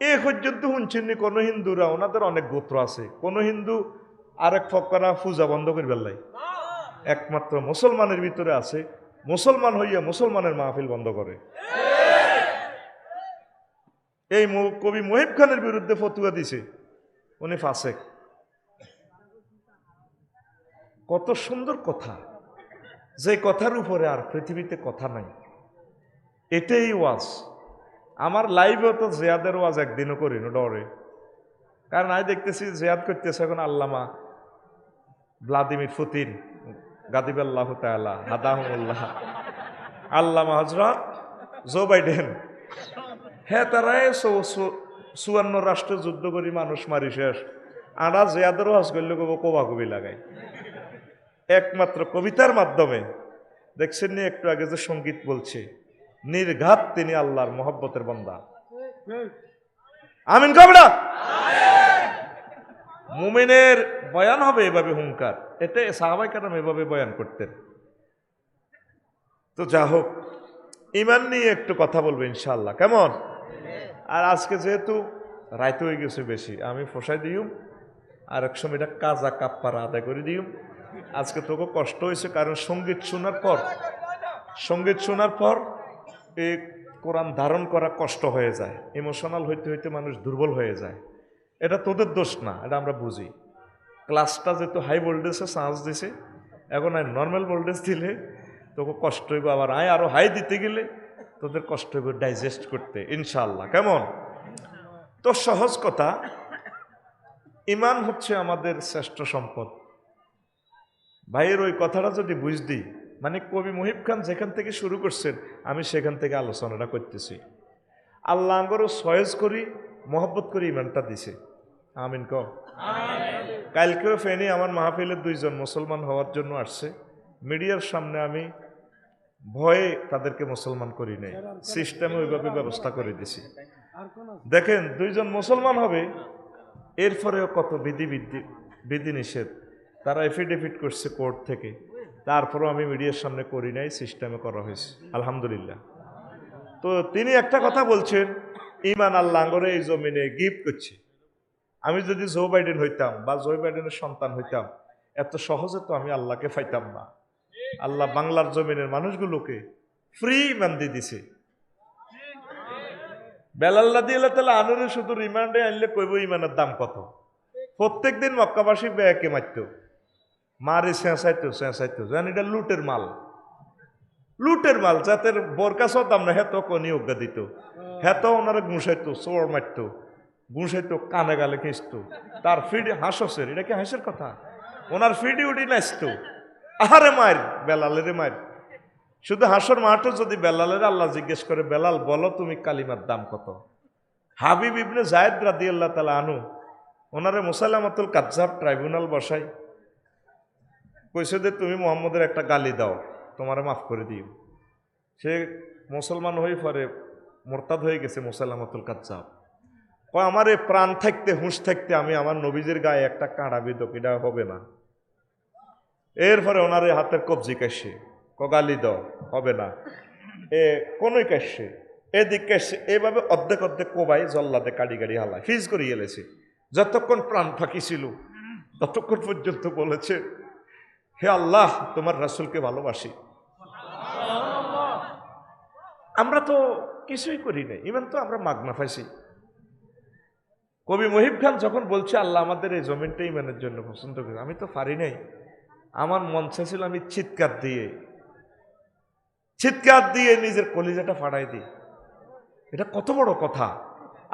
এ পর্যন্ত শুনছেননি কোন হিন্দুরা, ওনাদের অনেক গোত্র আছে, কোন হিন্দু আরেক ফকরা পূজা বন্ধ করবার লাই? একমাত্র মুসলমানের ভিতরে আছে, মুসলমান হইয়া মুসলমানের মাহফিল বন্ধ করে। এই কবি মুহিব খানের বিরুদ্ধে ফতুয়া দিছে, উনি ফাসেক। কত সুন্দর কথা, যে কথার উপরে আর পৃথিবীতে কথা নাই। এটাই ওয়াজ। আমার লাইভেও তো জিয়াদের ওয়াজ একদিনও করি না, ডরে। কারণ আমি দেখতেছি জিয়াদ করতেছে এখন আল্লামা ভ্লাদিমির পুতিন গাদিবাল্লাহু তাআলা হাদাহুমুল্লাহ, আল্লামা হযরত জো বাইডেন, হ্যাঁ তারাই 54 রাষ্ট্র যুদ্ধ করি মানুষ মারি শেষ। আরা জিয়াদের ওয়াজ করলে কোবাকুবি লাগাই একমাত্র কবিতার মাধ্যমে। দেখছেন নি একটু আগে যে সঙ্গীত বলছে, নির্ঘাত তিনি আল্লাহর মহব্বতের বান্দা। আমিন কবে না? মুমিনের বয়ান হবে এভাবে হুঙ্কার, এটা সাহাবায়ে কেরাম এভাবে বয়ান করতেন। তো যা হোক, ইমান নিয়ে একটু কথা বলবো ইনশাআল্লাহ, কেমন? আর আজকে যেহেতু রাইতে হয়ে গেছে বেশি, আমি ফসাই দিউম আর এক সময় এটা কাজা কাপ্পারা আদায় করে দিউম। আজকে তোকে কষ্ট হয়েছে, কারণ সঙ্গীত শোনার পর এই কোরআন ধারণ করা কষ্ট হয়ে যায়, ইমোশনাল হইতে হইতে মানুষ দুর্বল হয়ে যায়। এটা তোদের দোষ না, এটা আমরা বুঝি। ক্লাসটা যেহেতু হাই ভোল্টেজে চার্জ দিছে, এখন আর নর্মাল ভোল্টেজ দিলে তোকে কষ্ট হইব, আবার আরো হাই দিতে গেলে তোদের কষ্ট হইব ডাইজেস্ট করতে ইনশাআল্লাহ, কেমন? তো সহজ কথা, ইমান হচ্ছে আমাদের শ্রেষ্ঠ সম্পদ। ভাইয়ের ওই কথাটা যদি বুঝ দিই, মানে কবি মুহিব খান যেখান থেকে শুরু করছেন আমি সেখান থেকে আলোচনাটা করতেছি। আল্লাহ আঙ্গরও সয়েজ করি, মহব্বত করি ইমানটা দিছে। আমিন ক। কালকেও ফেনি আমার মাহফিলের 2 জন মুসলমান হওয়ার জন্য আসছে। মিডিয়ার সামনে আমি ভয়ে তাদেরকে মুসলমান করি নাই, সিস্টেমে ওইভাবে ব্যবস্থা করে দিছি। দেখেন 2 জন মুসলমান হবে, এরপরেও কত বিধি নিষেধ তারা এফিডেভিট করছে কোর্ট থেকে, তারপরেও আমি মিডিয়ার সামনে করি নাই, সিস্টেমে করা হয়েছে আলহামদুলিল্লাহ। তো তিনি একটা কথা বলছেন, ইমান আল্লাহ করে এই জমিনে গিফট করছে। আমি যদি জো বাইডেন হইতাম বা জো বাইডেনের সন্তান হইতাম, এত সহজে তো আমি আল্লাহকে পাইতাম না। আল্লাহ বাংলার জমিনের মানুষগুলোকে ফ্রি ইমান দিয়ে দিছে। বেলাল্লা দিয়ে তাহলে আনুরে শুধু রিমান্ডে আনলে কইব ইমানের দাম কত। প্রত্যেক দিন মক্কাবাসী বেয়াকে মারত, মারে চেঁচাইতো জানি এটা লুটের মাল, যাতে বোরকাছও দাম না, হেত নিয়োগ দিত, হেত ওনারা গুঁসাইতো, চোর মারতো, গুঁসাইতো, কানে গালে খিঁচতো, তার ফিডি হাসছের, এটা কি হাসের কথা? ওনার ফিডি উডি নাচতো, আহারে মার বেলালের মার। শুধু হাসর মাঠও যদি বেলালের আল্লাহ জিজ্ঞেস করে, বেলাল বলো তুমি কালিমার দাম কত? হাবিব ইবনে যায়েদ রাদিয়াল্লাহু তাআলা আনহু ওনারে মুসাইলামাতুল কাজ্জাব ট্রাইব্যুনাল বসাই, কইছে যে তুমি মুহাম্মদের একটা গালি দাও, তোমারে মাফ করে দিও। সে মুসলমান হয়ে পরে মোরতাদ হয়ে গেছে মুসাইলামাতুল কাজ্জাব। কয় আমার এই প্রাণ থাকতে হুঁশ থাকতে আমি আমার নবীজির গায়ে একটা কাঁড়া বিধক, এটা হবে না। এরপরে ওনারে হাতের কবজি কাশে, গালি দাও, হবে না। কোনই কাশে, এদিক কাশে, এইভাবে অর্ধেক কোবাই জল্লাদে কাড়ি গাড়ি হালায় ফিজ করিয়ে এলেছে। যতক্ষণ প্রাণ ফাঁকি ছিল ততক্ষণ পর্যন্ত বলেছে, হে আল্লাহ তোমার রাসূলকে ভালোবাসি। আমরা তো কিছুই করি নাই, ইমান তো আমরা মাগনা পাইছি। কবি মুহিব খান যখন বলছে আল্লাহ আমাদের এই জমিনটা ইমানের জন্য পছন্দ করে, আমি তো পারি নাই। আমার মন চাইছিল আমি চিৎকার দিয়ে নিজের কলিজাটা ফাড়াই দিই। এটা কত বড় কথা,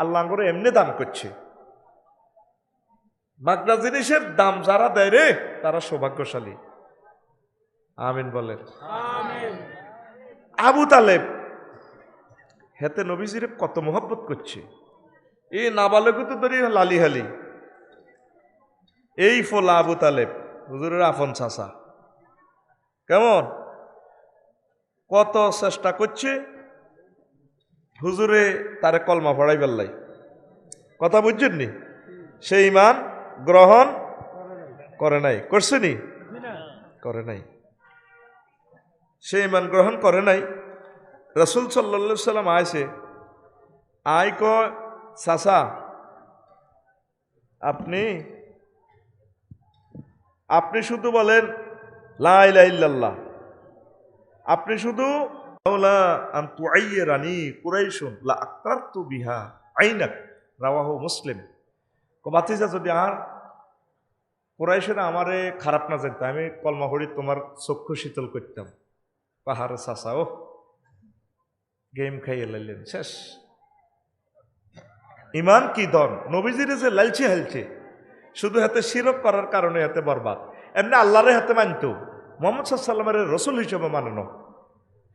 আল্লাহ করে এমনি দাম করছে। মাগনা জিনিসের দাম যারা দেয় রে, তারা সৌভাগ্যশালী। আমিন বলেন। আবু তালেব হেতে নবীজিরে কত মহব্বত করছে, এই নাবালক তো ধরি লালিহালি। এই ফোলা আবু তালেব হুজুরের আফন চাচা, কেমন কত চেষ্টা করছে হুজুরে তারে কলমা পড়াই বেল্লাই। কথা বুঝছেন নি? সে ইমান গ্রহণ করে নাই, করছে নি? করে নাই। সে ইমান গ্রহণ করে নাই। রাসূল সাল্লাল্লাহু আলাইহি সাল্লাম আইছে, আই ক চাচা আপনি আপনি শুধু বলেন লা ইলাহা ইল্লাল্লাহ, আপনি শুধু লাউলা আন তুআইয়িরানি কুরাইশুন লা আকতারতু বিহা আইনাক, রাওয়াহু মুসলিম। বাতিজা যদি আর কুরাইশেরা আমারে খারাপ না জানতো, আমি কলমা পড়ি তোমার চক্ষু শীতল করতাম। পাহাড়ে চাচা ও গেম খাইয়ে লাইলেন, শেষ। ইমান কি দন, নবীজিরে যে লালছে হালছে, শুধু হাতে শিরক করার কারণে হাতে বরবাদ। এমনি আল্লাহরে হাতে মানত, মোহাম্মদ সাল্লামের রসুল হিসেবে মানানো,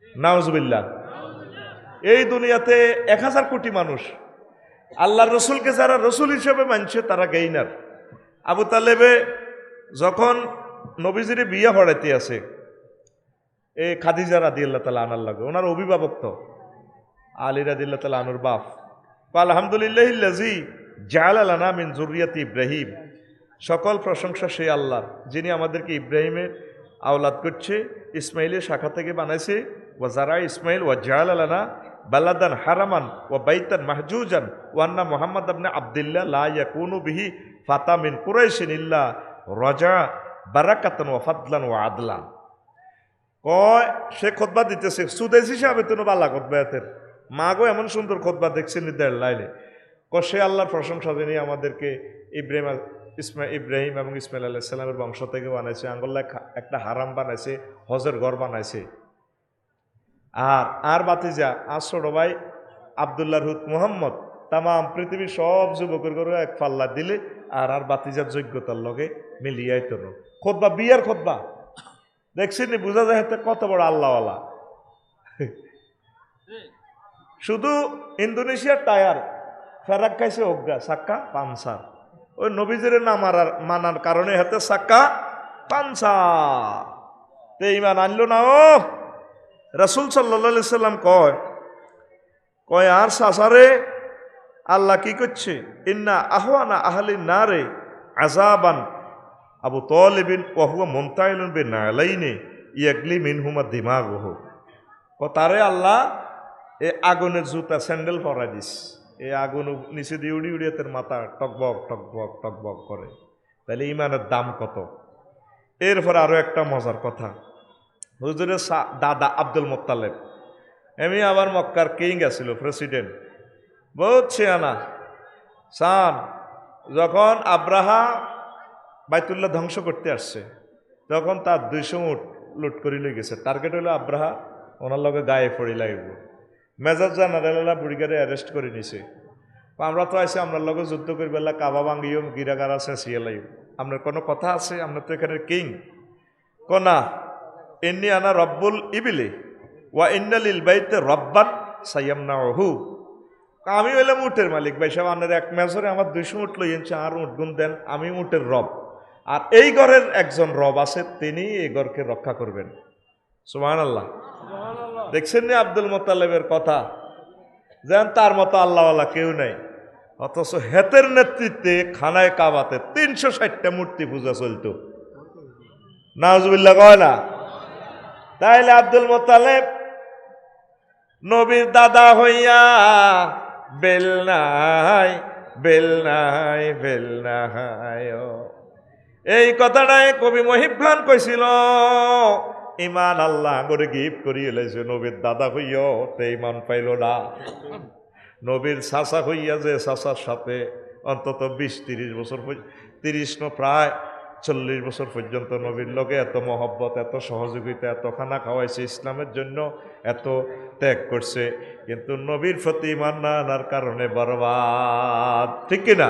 নাউজুবিল্লাহ। এই দুনিয়াতে 1000 কোটি মানুষ, আল্লাহর রসুলকে যারা রসুল হিসেবে মানছে তারা গেইনার। আবু তালেবে যখন নবীজিরে বিয়ে হড়াইতে আছে, এই খাদিজা রাদিয়াল্লাহু তাআলা আনার লাগে, ওনার অভিভাবক তো আলী রাদিয়াল্লাহু তাআলা আনুর বাপ। আলহামদুলিল্লাহিল্লাযী জাআলা লানা মিন যুররিয়াতি ইব্রাহিম, সকল প্রশংসা সেই আল্লাহ যিনি আমাদেরকে ইব্রাহিমের আওলাদ করছে, ইসমাইলের শাখা থেকে বানাইছে। ওয়া যারা ইসমাইল ওয়া জাআলা লানা বালাদান হারামান ওয়া বাইতান মাহজুজান ওয়া আন্না মুহাম্মদ ইবনে আব্দুল্লাহ লা ইয়াকুনু বিহি ফাতা মিন কুরাইশিন ইল্লা রাজা বারাকাতান ওয়া ফাদলান ওয়া আদলান। কয় সে খুতবা দিতেছে সুদেশি সাহেব তো বালা খুতবা এতের মাগো এমন সুন্দর খুতবা দেখছেন দেড় লাইনে। সে আল্লাহর প্রশংসা যিনি আমাদেরকে ইব্রাহিম এবং ইসমাইল আলাইহিস সালামের বংশ থেকে বানাইছে, আঙ্গুল্লাহ একটা হারাম বানাইছে, হজের ঘর বানাইছে। আর বাতিজা আর ছোট ভাই আব্দুল্লাহ রুত মুহাম্মদ তামাম পৃথিবীর সব যুবকের ঘরে এক পাল্লা দিলে আর বাতিজার যোগ্যতার লগে মিলিয়াই তো খুতবা, বিয়ার খুতবা দেখছেন, বোঝা যায় কত বড় আল্লাহওয়ালা। শুধু ইন্দোনেশিয়ার টায়ার ফেরাক খাইছে অজ্ঞা, সাক্কা পানসার। ওই নবীজির না মানার কারণে হাতে সাক্কা পানসার। তে ইমান আনলো না। ও রাসূল সাল্লাল্লাহু আলাইহি সাল্লাম কয় আর সাসারে আল্লাহ কি করছে, ইন্না আহওয়ানা আহলিন নারে আযাবান আবু তালিবিন ওয়া হুয়া মুনতাইলুন বিনালাইনি ইয়াগলি মিনহুমা দিমাগুহু। তারে আল্লাহ এই আগুনের জুতা স্যান্ডেল পরাই দিস, এই আগুন নিচে দিয়ে উড়ি উড়িয়ে তার মাথা টকবক টকবক টকবক করে। তাহলে ইমানের দাম কত। এরপর আরো একটা মজার কথা, হুজুরের দাদা আব্দুল মুত্তালিব এমনি আবার মক্কার কিং আছিল, প্রেসিডেন্ট, বহুত ছিয়ানা সান। যখন আব্রাহা বাইতুল্লাহ ধ্বংস করতে আসছে, তখন তার 200 উট লুট করে লই গেছে। টার্গেট হলো আব্রাহা, ওনার লগে গায়ে পড়ি লাগবে। মেজর জেনারেলা বুড়িগারে অ্যারেস্ট করে নিছে। আমরা তো আইসি আপনার লগে যুদ্ধ করি, বেলা কাবা ভাঙ্গিও গিরাগারা চেঁচিয়ে লাগব। আপনার কোনো কথা আছে, আপনার তো এখানে কিং। কনা ইন্নি আনা রব্বুল ইবিলি ওয়া ইন্নালিল বাইতে রব্বান সাইয়ামনাহু। আমি হইলাম উটের মালিক, ভাই সাহেব আপনার এক মেজরে আমার 200 উট লইয়েছে, আর উট গুণ দেন, আমি উটের রব। আর এই ঘরের একজন রব আছে, তিনি এই ঘরকে রক্ষা করবেন। সুবহানাল্লাহ। দেখছেন নি আব্দুল মুত্তালিবের কথা, যেন তার মতো আল্লাহওয়ালা কেউ নাই। অথচ হেতের নেতৃত্বে খানায় কাবাতে 360টা মূর্তি পূজা চলতো। নাউজুবিল্লাহ কয় না। তাইলে আব্দুল মুত্তালিব নবীর দাদা হইয়া বেল নাই বেল নাই বেল নাই, এই কথাটাই কবি মহিব খান কইছিল। ইমান আল্লাহ করে গিফট করিয়ে লাইছে, নবীর দাদা হইয়াও তে ইমান পাইল না। নবীর চাচা হইয়া যে চাচার সাথে অন্তত 20-30 বছর, 30 প্রায় 40 বছর পর্যন্ত নবীর লগে এত মহব্বত, এত সহযোগিতা, এত খানা খাওয়াইছে, ইসলামের জন্য এত ত্যাগ করছে, কিন্তু নবীর প্রতি ইমান না আনার কারণে বরবাদ। ঠিক কিনা?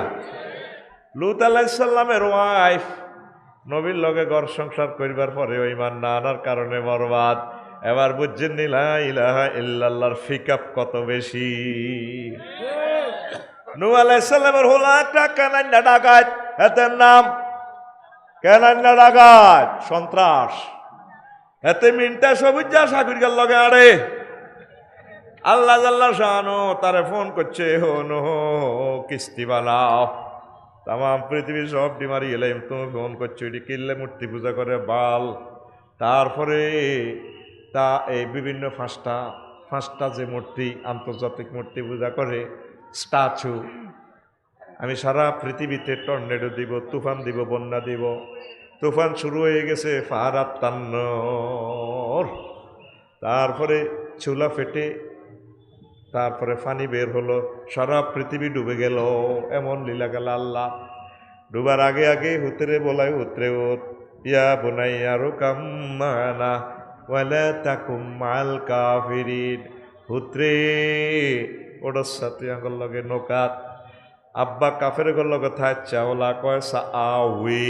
লূত আলাইহিস সালামের ওয়াইফ নবীর লগে ঘর সংসার করিবার পরেও ইমান না আনার কারণে বরবাদ। এবার বুঝছেন নি লা ইলাহা ইল্লাল্লাহর পিকআপ কত বেশি। নূহ আলাইহিস সালামের হলো একটা কানান্না ডাকাত, এতের নাম কানান্না ডাকাত, সন্ত্রাস। এতে মিনটা সবুজ যা সাগরিকার লগে আড়ে। আল্লাহ জাল্লা শানু তারে ফোন করছে, হো নো কিস্তি বানাও, তাম পৃথিবীর সব ডিমারি এলাম, তুমি ফোন করছো এটি কিনলে মূর্তি পূজা করে বাল। তারপরে তা এই বিভিন্ন 5টা যে মূর্তি আন্তর্জাতিক মূর্তি পূজা করে, স্ট্যাচু, আমি সারা পৃথিবীতে টর্নেডো দিব, তুফান দিব, বন্যা দিব। তুফান শুরু হয়ে গেছে, ফারাত তান্নর, তারপরে চুলা ফেটে তারপরে পানি বের হলো, সারা পৃথিবী ডুবে গেল। এমন লীলা গেল আল্লাহ। ডুবার আগে আগে হুতরে বলাই, হুতরে উত ইয়া বুনাইয়া রুকাম মানা ওয়ালা তাকুম মাল কাফিরিন। হুতরে ওটার সাথে আঙ্গল লগে নৌকাত। আব্বা কাফের গল কথা চাওলা কয় সা আউই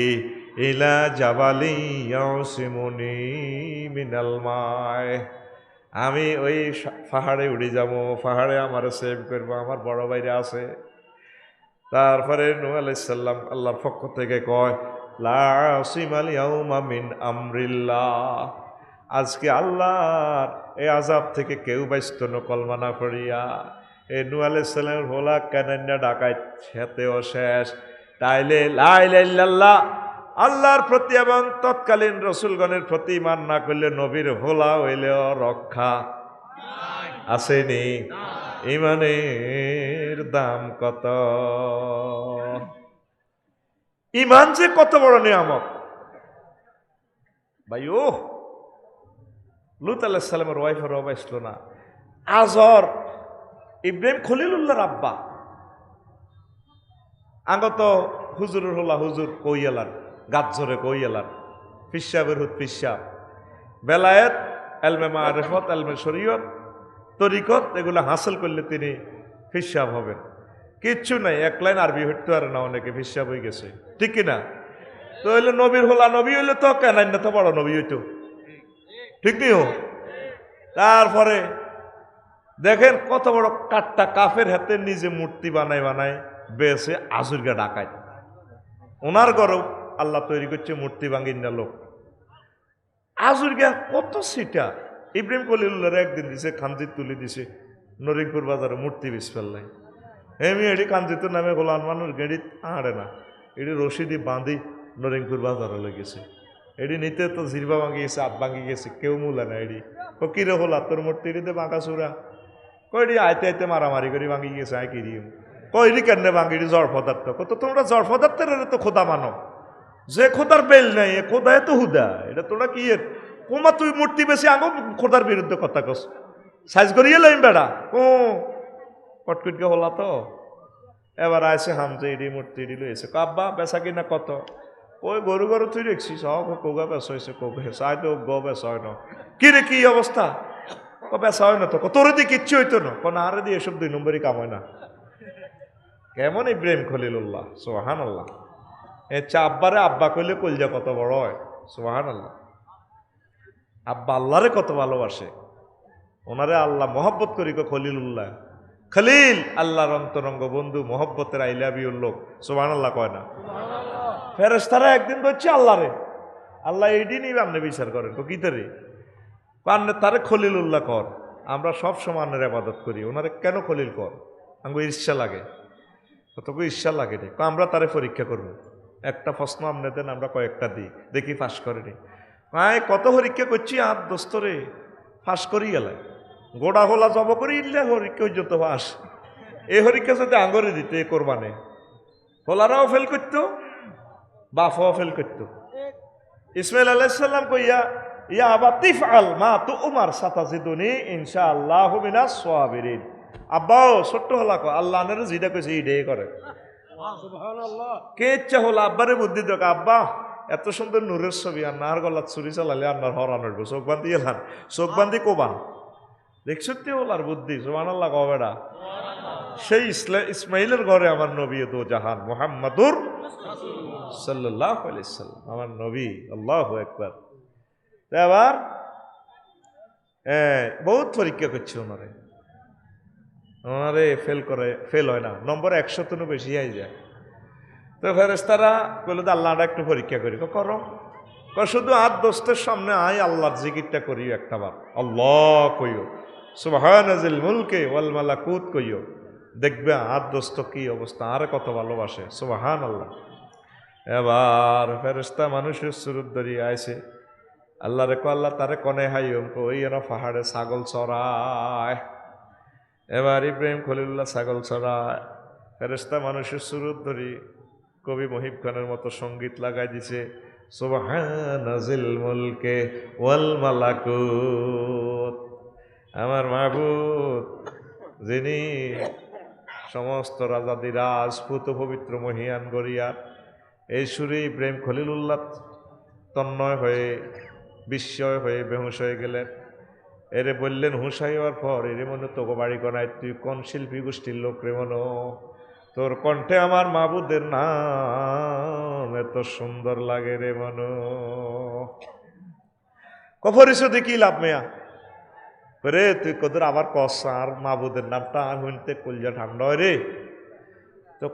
ইলা জাবালি ইয়াসিমুনি মিনাল মায়। আমি ওই পাহাড়ে উড়ে যাব, পাহাড়ে আমার সেভ করবো, আমার বড় ভাইরা আছে। তারপরে নূহ আলাইহিস সালাম আল্লাহর পক্ষ থেকে কয় লা আসিমাল ইয়াউমা মিন আমরিল্লাহ, আজকে আল্লাহর এই আযাব থেকে কেউ বাইস্ত না কলমা না করিয়া। এই নূহ আলাইহিস সালামের ভোলা কানান্না ডাকাত সেতেও শেষ। তাইলে লা ইলাহা ইল্লাল্লাহ আল্লাহর প্রতি এবং তৎকালীন রসুলগণের প্রতি ইমান না করলে নবীর ভোলা হইলেও রক্ষা আসেনি। ইমানের দাম কত, ইমান যে কত বড় নিয়ামত ভাই। ও লুত আলাইহিস সালামের ওয়াইফের অবাইছিল না, আজর ইব্রাহিম খলিলুল্লাহর আব্বা। আগত হুজুরের হলা হুজুর কইয়ালার গাজ্জরে কইয়ালার পিসাবের হুদ পিসাব, বেলায়েত, এলমে মারিফত, এলমে শরীয়ত, তরিকত এগুলো হাসিল করলে তিনি পিসাব হবেন। কিচ্ছু নাই, এক লাইন আরবি হইতে পারে না, অনেকে পিসাব হয়ে গেছে, ঠিক কিনা? তো হইলে নবীর হলা নবী হইলে তো কেন না, তো বড় নবী হইতো, ঠিক নিও। তারপরে দেখেন কত বড় কাটটা কাফের হাতে নিজে মূর্তি বানায় বানায় বেছে আজুরগা ডাকায়। ওনার গরব আল্লাহ তৈরি করছে মূর্তি ভাঙিনা লোক। আজুরগা কত সিটা ইব্রাহিম খলিলুল্লাহর একদিন দিছে, খানজিত তুলে দিছে নরিংপুর বাজারে মূর্তি বেশ ফেললাই। এমনি এটি কানজিত নামে গোলান মানুষ গেড়ি আড়ে না, এটি রশিদি বাঁধি নরিংপুর বাজারে লেগেছে। এটি নিতে তো জিরবা ভাঙি গেছে, আপ ভাঙি গেছে, কেউ মূলা না। এটি ও কিরে হলা তোর মূর্তি এটিতে বাঁকা চূড়া কইডি আইতে আইতে মারামারি করে ভাঙি গেছে। আয় কিরি কইডি কেন ভাঙি জড় পদার্থ কত, তোমরা জড় পদার্থের তো খোদা মানো, যে খোদার বেল নাই এ খোদায় তো হুদা। এটা তোরা কি এর কোমা তুই মূর্তি বেশি আঙো খোদার বিরুদ্ধে কথা কস, সাইজ করিয়ে লাইম বেড়া ও কটকুটকে হলা তো। এবার আইসে হামজে এডি মূর্তি এডি লইছে, আব্বা বেচা কিনা কত? ওই গরু গরু তুই দেখছিস কোগা বেচা হয়েছে, কোগা চাই তো গ বেচা হয় না। কি রে কি অবস্থা? বেচা হয় না তো, তোর দিয়ে কিচ্ছু হইতো না, কোন আরে দিয়ে এসব 2 নম্বরই কাম হয় না। কেমন ইব্রাহিম খলিলুল্লাহ, সুবহানাল্লাহ। আব্বারে আব্বা কইলে কলজা কত বড় হয়, সুবহানাল্লাহ। আব্বা আল্লাহরে কত ভালোবাসে, ওনারে আল্লাহ মহব্বত করি খলিলুল্লাহ। খলিল আল্লাহর অন্তরঙ্গ বন্ধু, মহব্বতের আই লাভ ইউর লোক, সুবহানাল্লাহ কয় না? ফেরেশতারা একদিন বলছে আল্লাহরে, আল্লাহ এই দিনই আপনি বিচার করেন তো কি তারে পান্নে তারে খলিলুল্লাহ কর। আমরা সব সমানের ইবাদত করি, ওনারে কেন খলিল কর? আমাকে ঈর্ষা লাগে, কতটুকু ঈর্ষা লাগে রে। আমরা তারে পরীক্ষা করবো, একটা প্রশ্ন আপনি দেন, আমরা কয়েকটা দিই, দেখি ফাঁস করেনি। কত পরীক্ষা করছি আর দোস্তরে ফাঁস করি গেলে গোড়া হোলা জব করি ইলে হরিকে যত ফাঁস। এই হরিকে যদি আঙ্গরে দিতে কোরবানে, হোলারাও ফেল করতো, বাফাও ফেল করতো। ইসমাইল আলাইহিস সালাম কইয়া ইয়া আবা তিফআল মা তুমার সাতাজিদুনি ইনশাআল্লাহু মিনাস সাবিরিন। আব্বাও ছোট্ট হলা কো আল্লাহ আনারে যেটা কইছে এইটাই করে, সুবহানাল্লাহ। কে ইচ্ছা হলো আব্বারে বুদ্ধি দেখ, আব্বা এত সুন্দর নূরের ছবি আর নার গলার ছুরি চালালে আপনার হরান হইব, চোখ বান্ধি এলান, চোখ বান্ধি কোবান, দেখছতে হলার বুদ্ধি, সুবহানাল্লাহ কবেডা। সেই ইসমাইলের ঘরে আমার নবী তো জাহান মুহাম্মাদুর সাল্লাল্লাহু আলাইহি সাল্লাম, আমার নবী, আল্লাহু আকবার। এবার বহুত পরীক্ষা করছে ওনারে, ওনারে ফেল করে, ফেল হয় না, নম্বর 100 বেশি আই যায়। তো ফেরেশতারা কইল আল্লাহটা একটু পরীক্ষা করি, করো। শুধু আর দোস্তের সামনে আয় আল্লাহর জিকিরটা করি একটা বার, আল্লাহ কইও, সুবহানাল মুলকে ওয়াল মালাকুত কইও, দেখবে আর দোস্ত কি অবস্থা, আর কত ভালোবাসে, সুবহানাল্লাহ। এবার ফেরেশতা মানুষের সুরত ধরিয়ে আইছে, আল্লাহ রেখো, আল্লাহ তারে কনে হাই ওই এরা পাহাড়ে ছাগল চড়ায়, এবার ইব্রাহিম খলিলুল্লাহ ছাগল ছড়ায়, ফেরেশতা মানুষের সুরত ধরি কবি মহিব খানের মতো সঙ্গীত লাগাই দিছে, সুবহানা জিল মুলকে ওয়াল মালাকুত। আমার মাহবুব যিনি সমস্ত রাজাদিরাজ পুত পবিত্র মহিয়ান গরিয়া, এই সুরে ইব্রাহিম খলিলুল্লাহ তন্ময় হয়ে বিস্ময় হয়ে বেহুশ হয়ে গেলেন। এরে বললেন হুঁশাই হওয়ার পর, এরে মনে তোকে বাড়ি কনায়, তুই কোন শিল্পী গোষ্ঠীর লোক রে মনো? তোর কণ্ঠে আমার মাবুদের নাম এত সুন্দর লাগে রে মনো। কফরিসে কি লাভ মেয়া রে, তুই কদর আবার কস আর মাবুদের নামটা শুনতে কলজা ঠান্ডা হয় রে। তো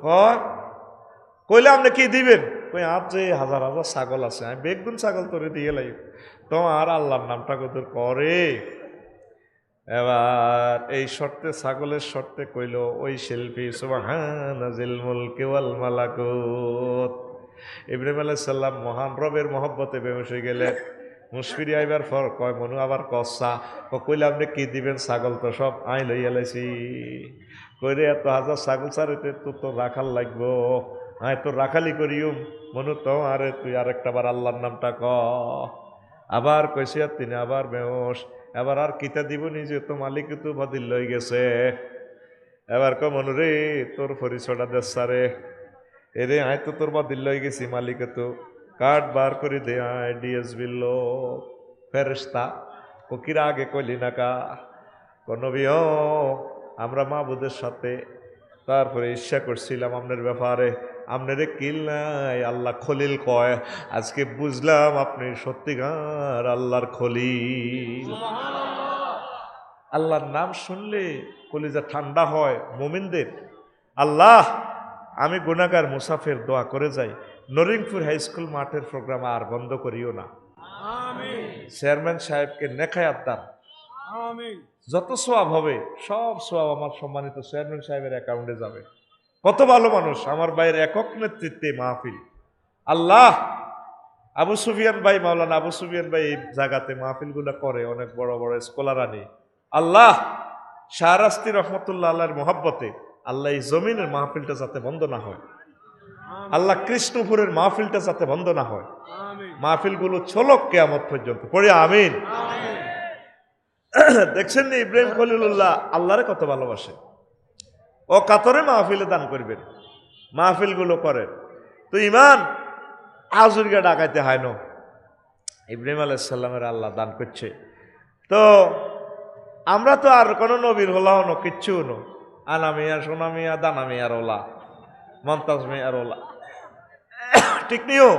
কইলে আপনি কি দিবেন? কই আর যে হাজার হাজার ছাগল আছে, আমি বেগুন ছাগল তোরে দিয়ে লাগি, তোমার আল্লাহর নামটা কদর করে। এবার এই শর্তে, ছাগলের শর্তে কইল ওই শিল্পী সুবহানা জিল মুলকি ওয়াল মালাকুত। ইব্রাহিম আলাইহিস সালাম মহান রবের মহব্বতে বেহুশ হয়ে গেলেন। মুশফিরি আইবার পর কয় মনু আবার কসা, কইলে আপনি কি দিবেন? ছাগল তো সব আই লইয়া লাইছি। কইরে এত হাজার ছাগল চারিতে তো রাখাল লাগবো, আয় তো রাখালি করিউম মনু তো, আরে তুই আরেকটা বার আল্লাহর নামটা ক। আবার কইছে তিনি আবার বেহুশ। এবার আর কিতা দিব, নিজে তো মালিক তো বদিল লই গেছে। এবার মনু রে তোর পরিচয়টা দেশারে, এরে আয় তো তোর বদিল লই গেছি, মালিক তো কার্ড বার করে দে, আয় ডিএসবি লো ফেরেশতা। ফকিরা আগে কইলি না কা নবীও, আমরা মাহবুদের সাথে তারপরে ঈর্ষা করছিলাম আপনার ব্যাপারে, আপনারে কিল নাই আল্লাহ খলিল কয়, আজকে বুঝলাম আপনি সত্যিকার আল্লাহর খলিল। আল্লাহর নাম শুনলে কলিজা ঠান্ডা হয় মুমিনদের। আল্লাহ, আমি গুনাহগার মুসাফির দোয়া করে যাই, নরিংপুর হাই স্কুল মাঠের প্রোগ্রাম আর বন্ধ করিও না। চেয়ারম্যান সাহেবকে নেখায়াত দান, যত সোয়াব হবে সব সোয়াব আমার সম্মানিত চেয়ারম্যান সাহেবের অ্যাকাউন্টে যাবে। কত ভালো মানুষ, আমার ভাইয়ের একক নেতৃত্বে মাহফিল। আল্লাহ, আবু সুফিয়ান ভাই, মাওলানা আবু সুফিয়ান ভাই এই জায়গাতে মাহফিলগুলো করে, অনেক বড় বড় স্কলার আনি। আল্লাহ, শাহরাস্তি রহমতুল্লাহ আল্লাহর মোহাব্বতে আল্লাহ এই জমিনের মাহফিলটা যাতে বন্ধ না হয়, আল্লাহ কৃষ্ণপুরের মাহফিলটা যাতে বন্ধ না হয়, মাহফিলগুলো চলক কিয়ামত পর্যন্ত, পড়ি আমিন। দেখছেন নি ইব্রাহিম খলিলুল্লাহ আল্লাহরে কত ভালোবাসে, ও কাতরে মাহফিলে দান করবেন, মাহফিলগুলো করেন। তো ইমান আজুরকে ডাকাইতে হয় না, ইব্রাহিম আলাইহিস সালামের আল্লাহ দান করছে। তো আমরা তো আর কোনো নবীর হলাও না, কিচ্ছু নো, আনা মিয়া সোনা মিয়া দানা মিয়ার ওলা মমতাজ মিয়ার ওলা, ঠিক নিও।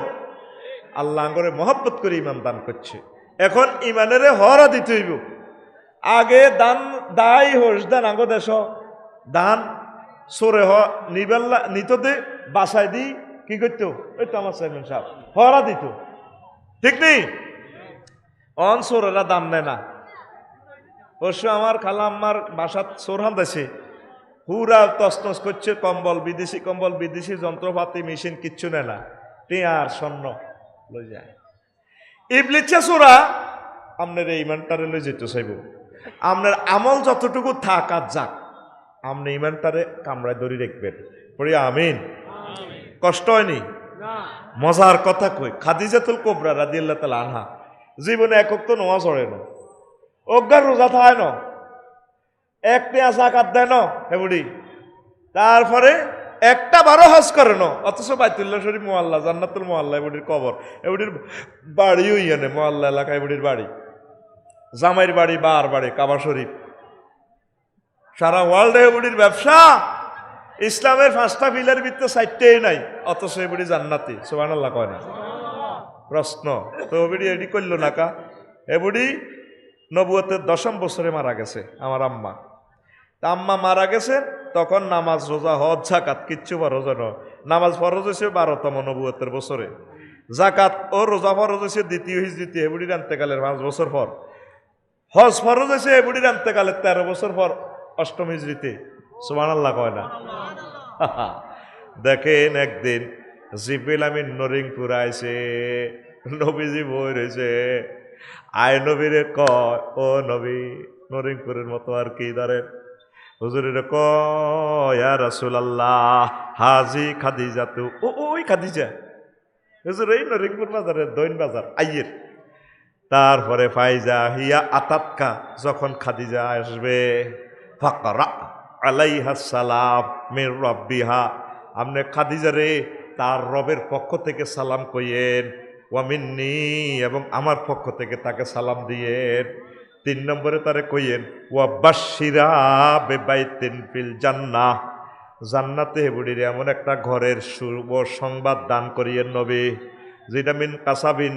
আল্লাহ করে মহব্বত করে ইমান দান করছে। এখন ইমানের হরা দিতে হইব। আগে দান দাই হোস দান আগ দেশ দান সরে নিবেল্লা নিত দে বাসায় দি কি করতো, ওই তো আমার চেয়ারম্যান সাহেব হরা দিত, ঠিক নেই। অন সোরেরা দাম নেয় না। অবশ্য আমার খালা আম্মার বাসাত সোরহান দেশে পুরা তসনস করছে, কম্বল বিদেশি যন্ত্রপাতি মেশিন কিচ্ছু নেয় না, টিয়ার স্বর্ণ লই যায়। ইবলিচ্ছা সোরা আপনার এই ইমানটারে লই যেতে চাইব। আপনার আমল যতটুকু থাক আর যাক, আপনি ইমানটারে কামড়ায় ধরে রাখবেন, পড়ি আমিন। কষ্ট হয়নি, মজার কথা কই, খাদিজাতুল কুবরা রাদিয়াল্লাহু তাআলা আনহা জীবনে একক তো নোয়া চড়ে না, অজ্ঞার রোজা থায় না, এক পেঁয়াজ আকাত দেয় না এবুড়ি, তারপরে একটা বারো হজ করে না, অথচ বাইতুল্লাহ শরীফ মোয়াল্লা জান্নাতুল মোয়াল্লা এবুড়ির কবর, এবুড়ির বাড়িও ইয়ানে মোয়াল্লা এলাকা, এবুড়ির বাড়ি জামাইর বাড়ি বার বাড়ি কাবা শরীফ, সারা ওয়ার্ল্ডে এবুড়ির ব্যবসা। ইসলামের 5টা পিলার ভিতরে 4টেই নাই, অথচ এবুড়ি জান্নাতি, সুবহানাল্লাহ কয় না। প্রশ্ন তো এবুড়ি এডি করলো না কা? এবুড়ি নবুয়তের 10ম বছরে মারা গেছে আমার আম্মা। তা আম্মা মারা গেছে তখন নামাজ রোজা হজ জাকাত কিচ্ছু ফরজ ন, নামাজ ফরজ হয়েছে 12তম নবুয়তের বছরে, জাকাত ও রোজা ফরজ হয়েছে 2য় হিজরিতে এবুড়ির আন্তেকালের 5 বছর পর, হজ ফরজ হয়েছে এবুড়ির আন্তেকালের 13 বছর পর 8ম হিজরিতে, সুবহানাল্লাহ কয় না। দেখেন একদিন জিব্রিল আমিন নরিংপুর আইছে, নবীজি বই রয়েছে, আয় নবীরে কয় ও নবী, নরিংপুরের মতো আর কি ধরেন হুজুরের কয় ইয়া রাসূলুল্লাহ হাজি খাদিজা তো ওই খাদিজা হুজুর এই নরিংপুর বাজারের দৈন বাজার আইয়ের। তারপরে ফাইজা হিয়া আতাতকা, যখন খাদিজা আসবে ফাকরা আলাইহা সালাম মির রাব্বিহা, আপনি খাদিজারে তার রবের পক্ষ থেকে সালাম কইয়েন, ওয়া মিন্নি, এবং আমার পক্ষ থেকে তাকে সালাম দিয়েন। 3 নম্বরে তারে কইয়েন ওয়া বাশশিরা বিবাইতিন ফিল জান্নাহ, জান্নাতে বুড়ির এমন একটা ঘরের শুভ সংবাদ দান করিয়েন নবী, যেটা মিন কাসাবিন,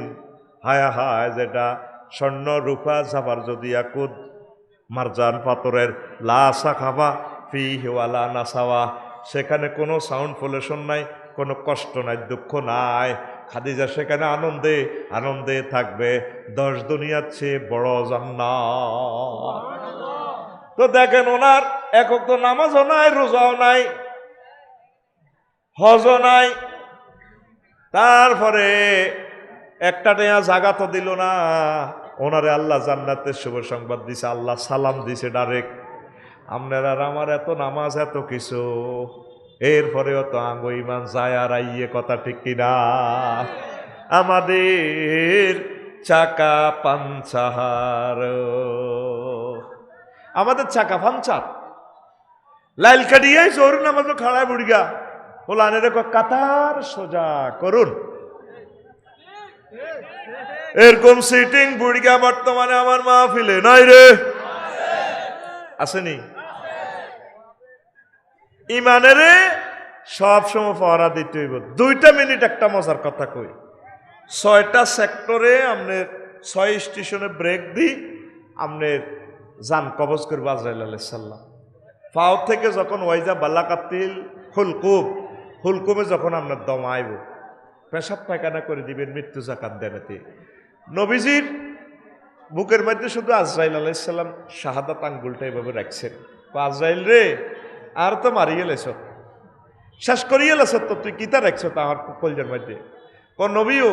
হায় হায়, যেটা স্বর্ণ রূপা জাফর যদি ইয়াকুত মারজান পাথরের, লা সাখাবা ফিহি ওয়ালা নাসাওয়া, সেখানে কোনো সাউন্ড পলিউশন নাই, কোনো কষ্ট নাই, দুঃখ নাই। খাদিজা সেখানে আনন্দে আনন্দে থাকবে, 10 দুনিয়ার চেয়ে বড় জান্নাত। তো দেখেন ওনার একক তো নামাজও নাই, রোজাও নাই, হজও নাই, তারপরে একটা নেয়া জাগা তো দিল না। ওনারে আল্লাহ জান্নাতের শুভ সংবাদ দিছে, আল্লাহ সালাম দিছে ডাইরেক্ট। আপনারা আমার এত নামাজ এত কিছু, এরপরেও তো আঙ্গো ইমান যায় আর আইয়ে, কথা ঠিক কিনা? আমাদের চাকা পাঞ্চার, আমাদের চাকা পাঞ্চার, লাইল কাটিয়ে জোর নামাজ খাড়ায় বুড়িগা ওলানের কাতার সোজা করুন। এরকম সিটিং বুড়িগা বর্তমানে আমার মাহফিলে নাই রে, আসেনি? ইমানের সব সময় পহরা দিতে হইব। 2 মিনিট একটা মজার কথা কই, 6টা সেক্টরে আপনার 6 স্টেশনে ব্রেক দিই, আপনার যান কবজ করবো আজরাইল আলাইহিস সালাম। ফাও থেকে যখন ওয়াইজা বালাকাতিল হুলকুম, হুলকুমে যখন আপনার দম আইব, পেশাব পায়খানা করে দিবেন, মৃত্যু জাকাত দেনাতে। নবীজির বুকের মধ্যে শুধু আজরাইল আলাইহিস সালাম শাহাদাত আঙ্গুলটা এভাবে রাখছেন, আজরাইল রে আর তো মারিয়ে লেছ, শেষ করিয়ে লেছ, তো তুই কিতা রাখছ তা আমার কলজার মধ্যে। নবীও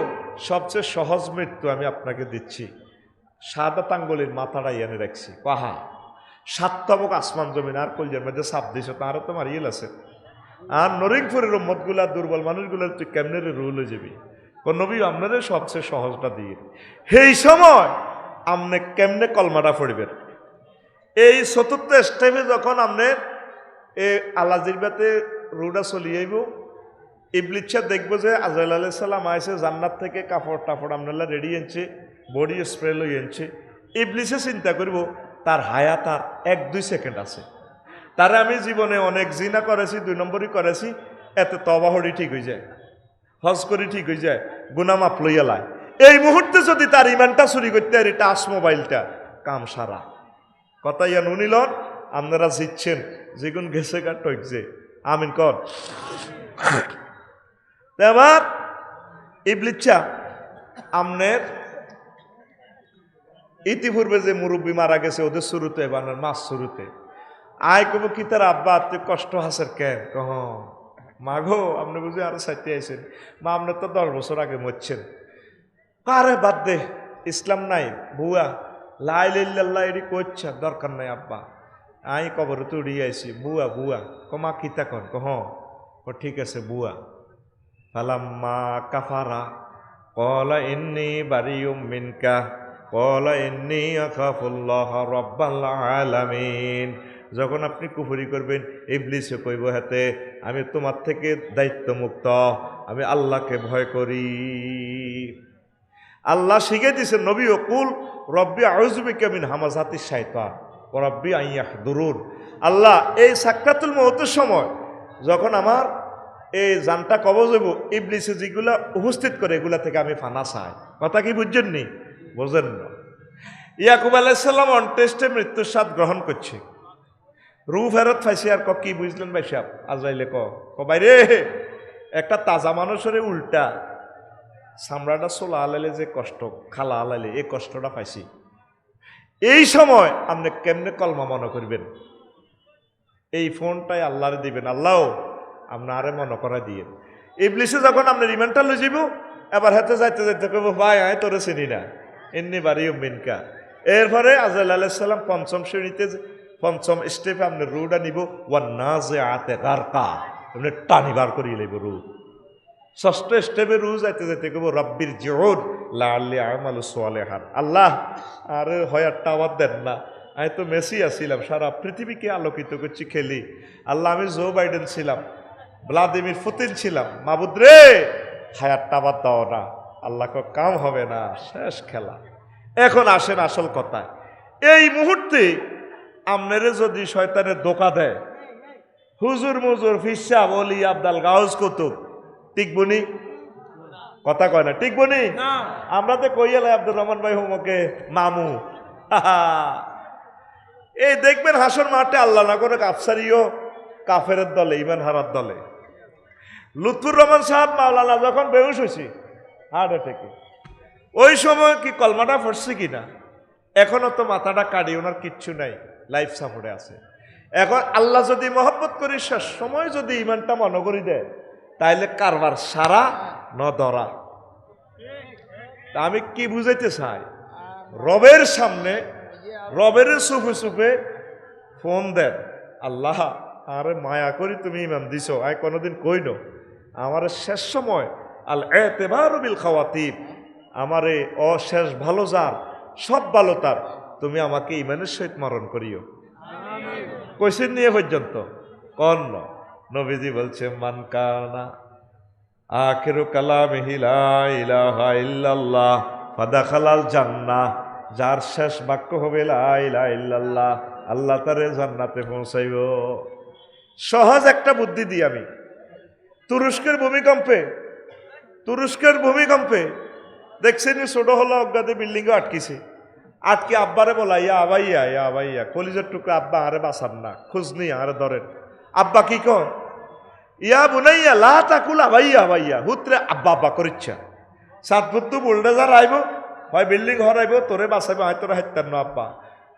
সবচেয়ে সহজ মৃত্যু আমি আপনাকে দিচ্ছি, শাহাদাত আঙ্গুলের মাথাটা এনে রাখছি, কাহা 7 তবক আসমান জমিন আর কলজার মধ্যে সাপ দিছ, তারও তো মারিয়ে লেছে। আর নরিংপুরের উম্মতগুলা দুর্বল মানুষগুলোর তুই কেমনে রুল হয়ে যাবি? নবী আপনাদের সবচেয়ে সহজটা দিয়ে, সেই সময় আপনি কেমনে কলমাটা পড়বেন? এই 4র্থ স্টেপে যখন আপনি আল্লাজিরবাতে রুডা চলিয়ে আইব, ইবলিচ্ছা দেখবো যে আজরাইল আলাইহিস সালাম আইসে জান্নাত থেকে কাপড় টাপড় আপনারা রেডি আনছে, বডি স্প্রে লই আনছে। ইবলিসে চিন্তা করব তার হায়াত আর 1-2 সেকেন্ড আছে, তারা আমি জীবনে অনেক জিনা করেছি, 2 নম্বরই করেছি, এতে তবাহরি ঠিক হয়ে যায়, হজ করি ঠিক হয়ে যায়, গুনাহ মাফ লইয়া লায়। এই মুহূর্তে যদি তার ইমানটা চুরি করতে আর টাচ মোবাইলটা কাম সারা, কথা ইয়া নুনিলন আপনারা জিতছেন, যেগুন গেছে গা টইছে, আমিন কর। এবার ইবলিচ্ছা আমনের ইতিপূর্বে যে মুরব্বী মারা গেছে ওদের শুরুতে, এবার মাস শুরুতে আয় কব কি তার আব্বা তুই কষ্ট হাসের কেন? কহ মা গো আপনি বুঝি আরো সাইতে আইছেন, মা আপনার তো 10 বছর আগে মরছেন। আরে বাদ দে, ইসলাম নাই বুয়া, লা ইলাহা ইল্লাল্লাহ এটি করছে, দরকার নাই আব্বা, আই কবরে তো উড়িয়ে আইছি, বুয়া বুয়া। কমা কিতা কন? কহ ঠিক আছে বুয়া। ফালাম্মা কাফারা ক্বালা ইন্নী বারিউম মিনকা ক্বালা ইন্নী আখাফুল্লাহ রাব্বাল আলামিন। যখন আপনি কুফরি করবেন, ইবলিসে কইব হাতে আমি তোমার থেকে দায়িত্ব মুক্ত, আমি আল্লাহকে ভয় করি। আল্লাহ শিখে দিয়েছেন নবী কুল রব্বি আউযু বিকা মিন হামাযাতিশ শাইতান ওয়া রব্বি আন ইয়াহদুরুন। আল্লাহ এই সাকরাতুল মউতের সময় যখন আমার এই জানটা কবজ হইব, ইবলিসে যেগুলা উপস্থিত করে এগুলা থেকে আমি ফানা চাই। কথা কি বুঝছেন নি? বোঝেন না? ইয়াকুব আলাইহিস সালাম অন টেস্টে মৃত্যুর স্বাদ গ্রহণ করছে, রূহ ফেরত পাইছে। আর কি বুঝলেন ভাই সাহেব? আজরাইলে ক বাইরে একটা তাজা মানুষের উল্টা চামড়াটা চোলা আলাইলে যে কষ্ট, খালা আলাইলে এই কষ্টটা পাইছি। এই সময় আপনি কেমনে কলমা মনে করবেন? এই ফোনটাই আল্লাহরে দিবেন, আল্লাহ আপনারে মনে করা দিয়ে। ইবলিসে যখন আপনার ইমানটা লই যাব, এবার হাতে যাইতে যাইতে কইব ভাই আয় তোরে চিনি না, এমনি বাড়িও মিনকা। এরপরে আজরাইল আলাইহিস সালাম 5ম শ্রেণীতে পঞ্চম স্টেপে আপনি রুটা নিব ওয়ান নাজিআতে গারকা, আপনি টানি বার করিয়ে লইব রু। ষষ্ঠ স্টেপে রু যাইতে যাইতে কব রব্বির জিউন লাআল্লি আমালু সালিহান। আল্লাহ আরে হয় একটা আওয়াজ দেন না, আমি তো মেসি আছিলাম, সারা পৃথিবীকে আলোকিত করছি খেলি। আল্লাহ আমি জো বাইডেন ছিলাম, ভ্লাদিমির পুতিন ছিলাম, মাবুদ রে হায়াতটা আবার দাও না। আল্লাহ কাম হবে না, শেষ খেলা। এখন আসেন আসল কথা, এই মুহূর্তে আপনারে যদি শয়তানের ধোঁকা দেয়, হুজুর মুজুর ফিসা বলি আব্দাল গাউজ কুতুব, টিকবনি কথা কয় না, টিকবনি। আমরা তো কইয়ালে আব্দুর রহমান ভাই হোমকে মামু। এই দেখবেন হাসর মাঠে আল্লাহ না করে কাফসারিও কাফের দলে, ইমান হারার দলে। লুৎফুর রহমান সাহেব মাওলানা যখন বেহুশ হয়েছি হার্ট অ্যাটাকে, ওই সময় কি কলমাটা পড়ছে কিনা, এখনো তো মাথাটা কাটি, ওনার কিচ্ছু নাই, লাইফ সাপোর্টে আছে। এখন আল্লাহ যদি মহব্বত করি শেষ সময় যদি ইমানটা মনে করি দেয়, তাইলে কারবার সারা ন ধরা। তা আমি কি বুঝাইতে চাই, রবের সামনে রবের সুফে সুফে ফোন দেন, আল্লাহ আরে মায়া করি তুমি ইমান দিছ, আয় কোনোদিন কইন আমার শেষ সময় আল এতেবারু বিল খাওয়াতিব, আমারে অশেষ ভালো যার, সব ভালো তার, তুমি আমাকে ইমানের সহিত মরণ করিও। কইছেন নিয়ে পর্যন্ত কন নবীজি বলছে মান কানা আখিরু কালামিহি লা ইলাহা ইল্লাল্লাহ ফাদাখালাল জান্নাহ, যার শেষ বাক্য হবে লা ইলাহা ইল্লাল্লাহ, আল্লাহ তারে জান্নাতে পৌঁছাইব। সহজ একটা বুদ্ধি দিই আমি, তুরস্কের ভূমিকম্পে দেখছেন ছোট হলো অজ্ঞাতে বিল্ডিং আটকিছে, আটকে আব্বারে বলা ইয়া আবাইয়া কলিজের টুকরা, আব্বা আরে বাঁচান না, খোঁজ নি আরে ধরেন। আব্বা কি কয়, ইয়া বুনাইয়া লা তাকুল আবাইয়া হুত্রে আব্বা আব্বা করিচ্ছা, সাত বুদ্ধু বুলডেজার আইব, হয় বিল্ডিং হরাইব, তোরে বাঁচাইব, হয় তোরা হাইতার না আব্বা,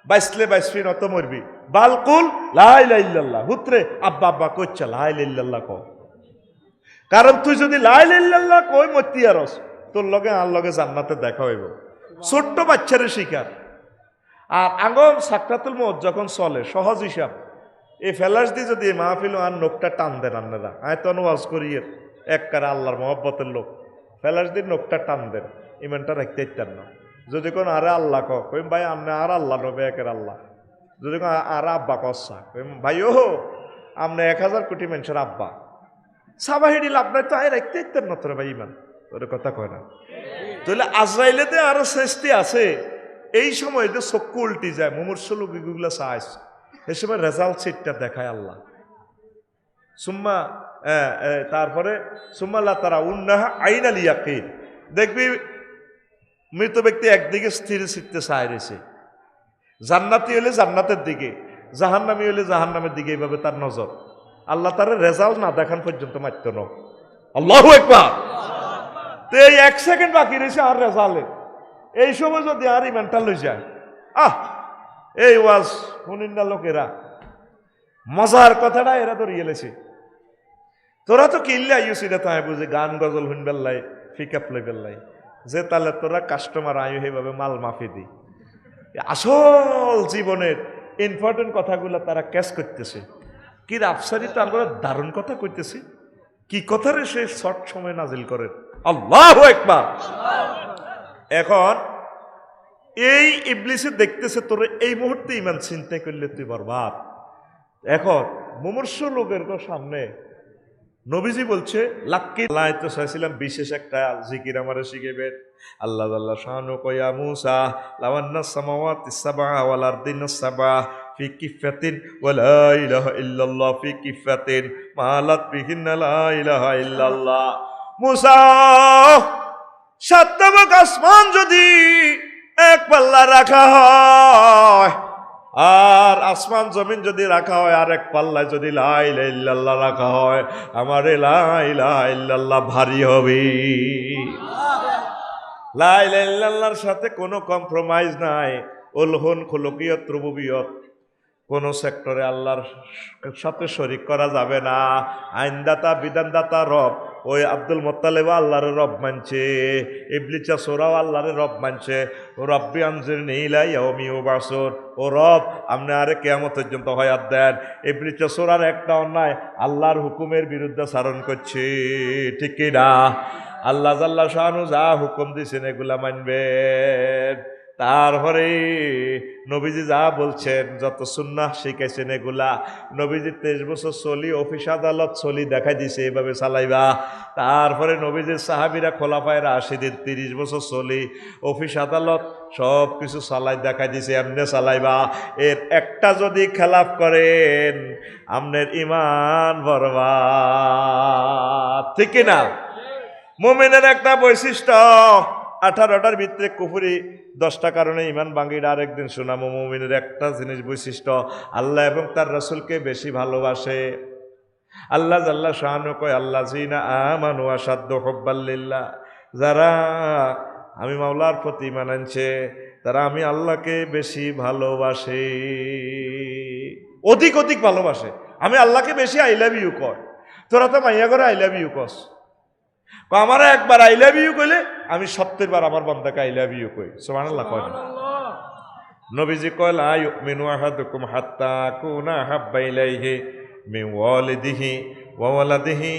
বাইসলে বাইসবি নত মরবি, বালকুল লা ইলাহা ইল্লাল্লাহ, হুত্রে আব্বা আব্বা কইচ্ছা লা ইলাহা ইল্লাল্লাহ ক। কারণ তুই যদি লা ইলাহা ইল্লাল্লাহ কই মরতি আরস, তোর লগে আর লগে জান্নাতে দেখা হইব। ছোট্ট বাচ্চারে শিকার। আর আগম সাকরাতুল মউত যখন চলে, সহজ হিসাব, এই ফেলাস দিয়ে যদি মাহফিল আর নোকটা টান দেন আপনারা, আয় তো ওয়াজ করি এক কারে আল্লাহর মহব্বতের লোক, ফেলাস দিয়ে নোকটা টান দেন, ইমানটা রাখতে ইত্যার না। যদি কোন আরে আল্লাহ কই ভাই আপনি আর আল্লাহ নবে একের আল্লাহ, যদি কোন আর আব্বা কসা ভাই ও আপনি 1000 কোটি মানুষের আব্বা, সাবাহিনী লাভ নাই তো আয় রাখতে ইত্যার না তোরে ভাই, ইমান তোর কথা কয় না। তাহলে আজরাইলেতে আরো সৃষ্টি আছে, এই সময় যে চক্ষু উল্টি যায়, মুমূর্ষু লোক এগুলা চাইছ, এ সময় রেজাল্ট সিটটা দেখায় আল্লাহ। সুম্মা তারপরে সুম্মাল্লাহ তারা উন্নাহা আইনাল ইয়াকিন, দেখবি মৃত ব্যক্তি একদিকে স্থির চিত্তে চায় রয়েছে, জান্নাতি হলে জান্নাতের দিকে, জাহান্নামী হলে জাহান্নামের দিকে, এইভাবে তার নজর। আল্লাহ তার রেজাল্ট না দেখান পর্যন্ত মারত না। আল্লাহু আকবার। তো এই 1 সেকেন্ড বাকি রয়েছে আর রেজাল্টের, এই সময় যদি আর ইমানটা লই যায়, এই ওয়াজ শুনিন না লোকেরা, মজার কথাটা এরা তো রিয়েলেছে। তোরা তো কিনলে ইউসি রে তাই বুঝে গান গজল শুন বেল্লাই, পিকআপ লই বেল্লাই, যে তাহলে তোরা কাস্টমার আয়ু সেইভাবে মাল মাফি দি, আসল জীবনের ইম্পর্টেন্ট কথাগুলো তারা ক্যাচ করতেছে। কি আফসারি তো আমরা দারুণ কথা কইতেছি, কি কথারে সে শর্ট সময় নাজিল করেন। আল্লাহু আকবার। এখন এই ইবলিসে দেখতেছে তোরে এই মুহূর্তে ইমান চিন্তা করলে তুই বরবাদ। এখন মুমূর্ষু লোকের সামনে নবীজি বলছে লাক্কি আল্লাহ তো চাইছিলাম বিশেষ একটা জিকির আমারে শিখাইবেন। আল্লাহ আল্লাহ শানু কয়া মুসা লাওয়ান্নাস সামাওয়াতিস সাবআ ওয়াল আরদিনাস সাবআ ফি কিফাতিন ওয়া লা ইলাহা ইল্লাল্লাহ ফি কিফাতিন মালাত বিহিন্না লা ইলাহা ইল্লাল্লাহ। মুসা, 7 তবক আসমান যদি এক পাল্লা রাখা হয়, আর আসমান জমিন যদি রাখা হয় আর এক পাল্লায় যদি লা ইলাহা ইল্লাল্লাহ রাখা হয়, আমার লা ইলাহা ইল্লাল্লাহ ভারী হবে। লা ইলাহা ইল্লাল্লাহর সাথে কোনো কম্প্রোমাইজ নাই। উলহুন খুলুকিয়ত রুবুবিয়ত কোন সেক্টরে আল্লাহর সাথে শরীক করা যাবে না। আইনদাতা বিধানদাতা রব ওই আব্দুল মোত্তালেব আল্লাহরে রব মানছে, ইবলিসা সোরাও আল্লাহরে রব মানছে। ও রব্বি আনজিরনি ইলা ইয়াউমি ইউবাসুন, ও রব আপনি আরে কিয়ামত পর্যন্ত হায়াত দেন। ইবলিসা সোরার একটা অন্যায় আল্লাহর হুকুমের বিরুদ্ধে চারণ করছে, ঠিক কি না? আল্লাহ জাল্লা শানু যা হুকুম দিয়েছেন এগুলা মানবেন। তারপরে নবীজি যা বলছেন, যত সুন্নাহ শিখাইছেন এগুলা নবীজি 23 বছর চলি অফিস আদালত চলি দেখাই দিছে, এইভাবে চালাইবা। তারপরে নবীজির সাহাবীরা খোলাফায়ে রাশিদিন 30 বছর চলি অফিস আদালত সব কিছু চালাই দেখাই দিছে, এমনি চালাইবা। এর একটা যদি খেলাফ করেন আপনার ঈমান বরবাদ, ঠিক কিনা? মুমিনের একটা বৈশিষ্ট্য, 18টার ভিতরে কুফরি 10টা কারণে ইমান ভাঙির। আরেকদিন শোনামো মুমিনের একটা জিনিস বৈশিষ্ট্য, আল্লাহ এবং তার রাসূলকে বেশি ভালোবাসে। আল্লাহ জাল্লা শানু কয় আল্লাযিনা আমানু আশাদ্দু হুব্বাল লিল্লাহ, যারা আমি মাওলার প্রতি ঈমান আনছে তারা আমি আল্লাহকে বেশি ভালোবাসে, অধিক অধিক ভালোবাসে। আমি আল্লাহকে বেশি আই লাভ ইউ কয়, তোরা তো মাইয়া করে আই লাভ ইউ কস। আমার একবার আই লাভ ইউ কইলে আমি 70 বার আমার বান্দাকে আই লাভ ইউ কই, সুবহানাল্লাহ কয়। নবীজি কয় লা ইউমিনু আহাদুকুম হাত্তা কুনা হাব্বা ইলাইহি মিন ওয়ালিদিহি ওয়া ওয়ালাদিহি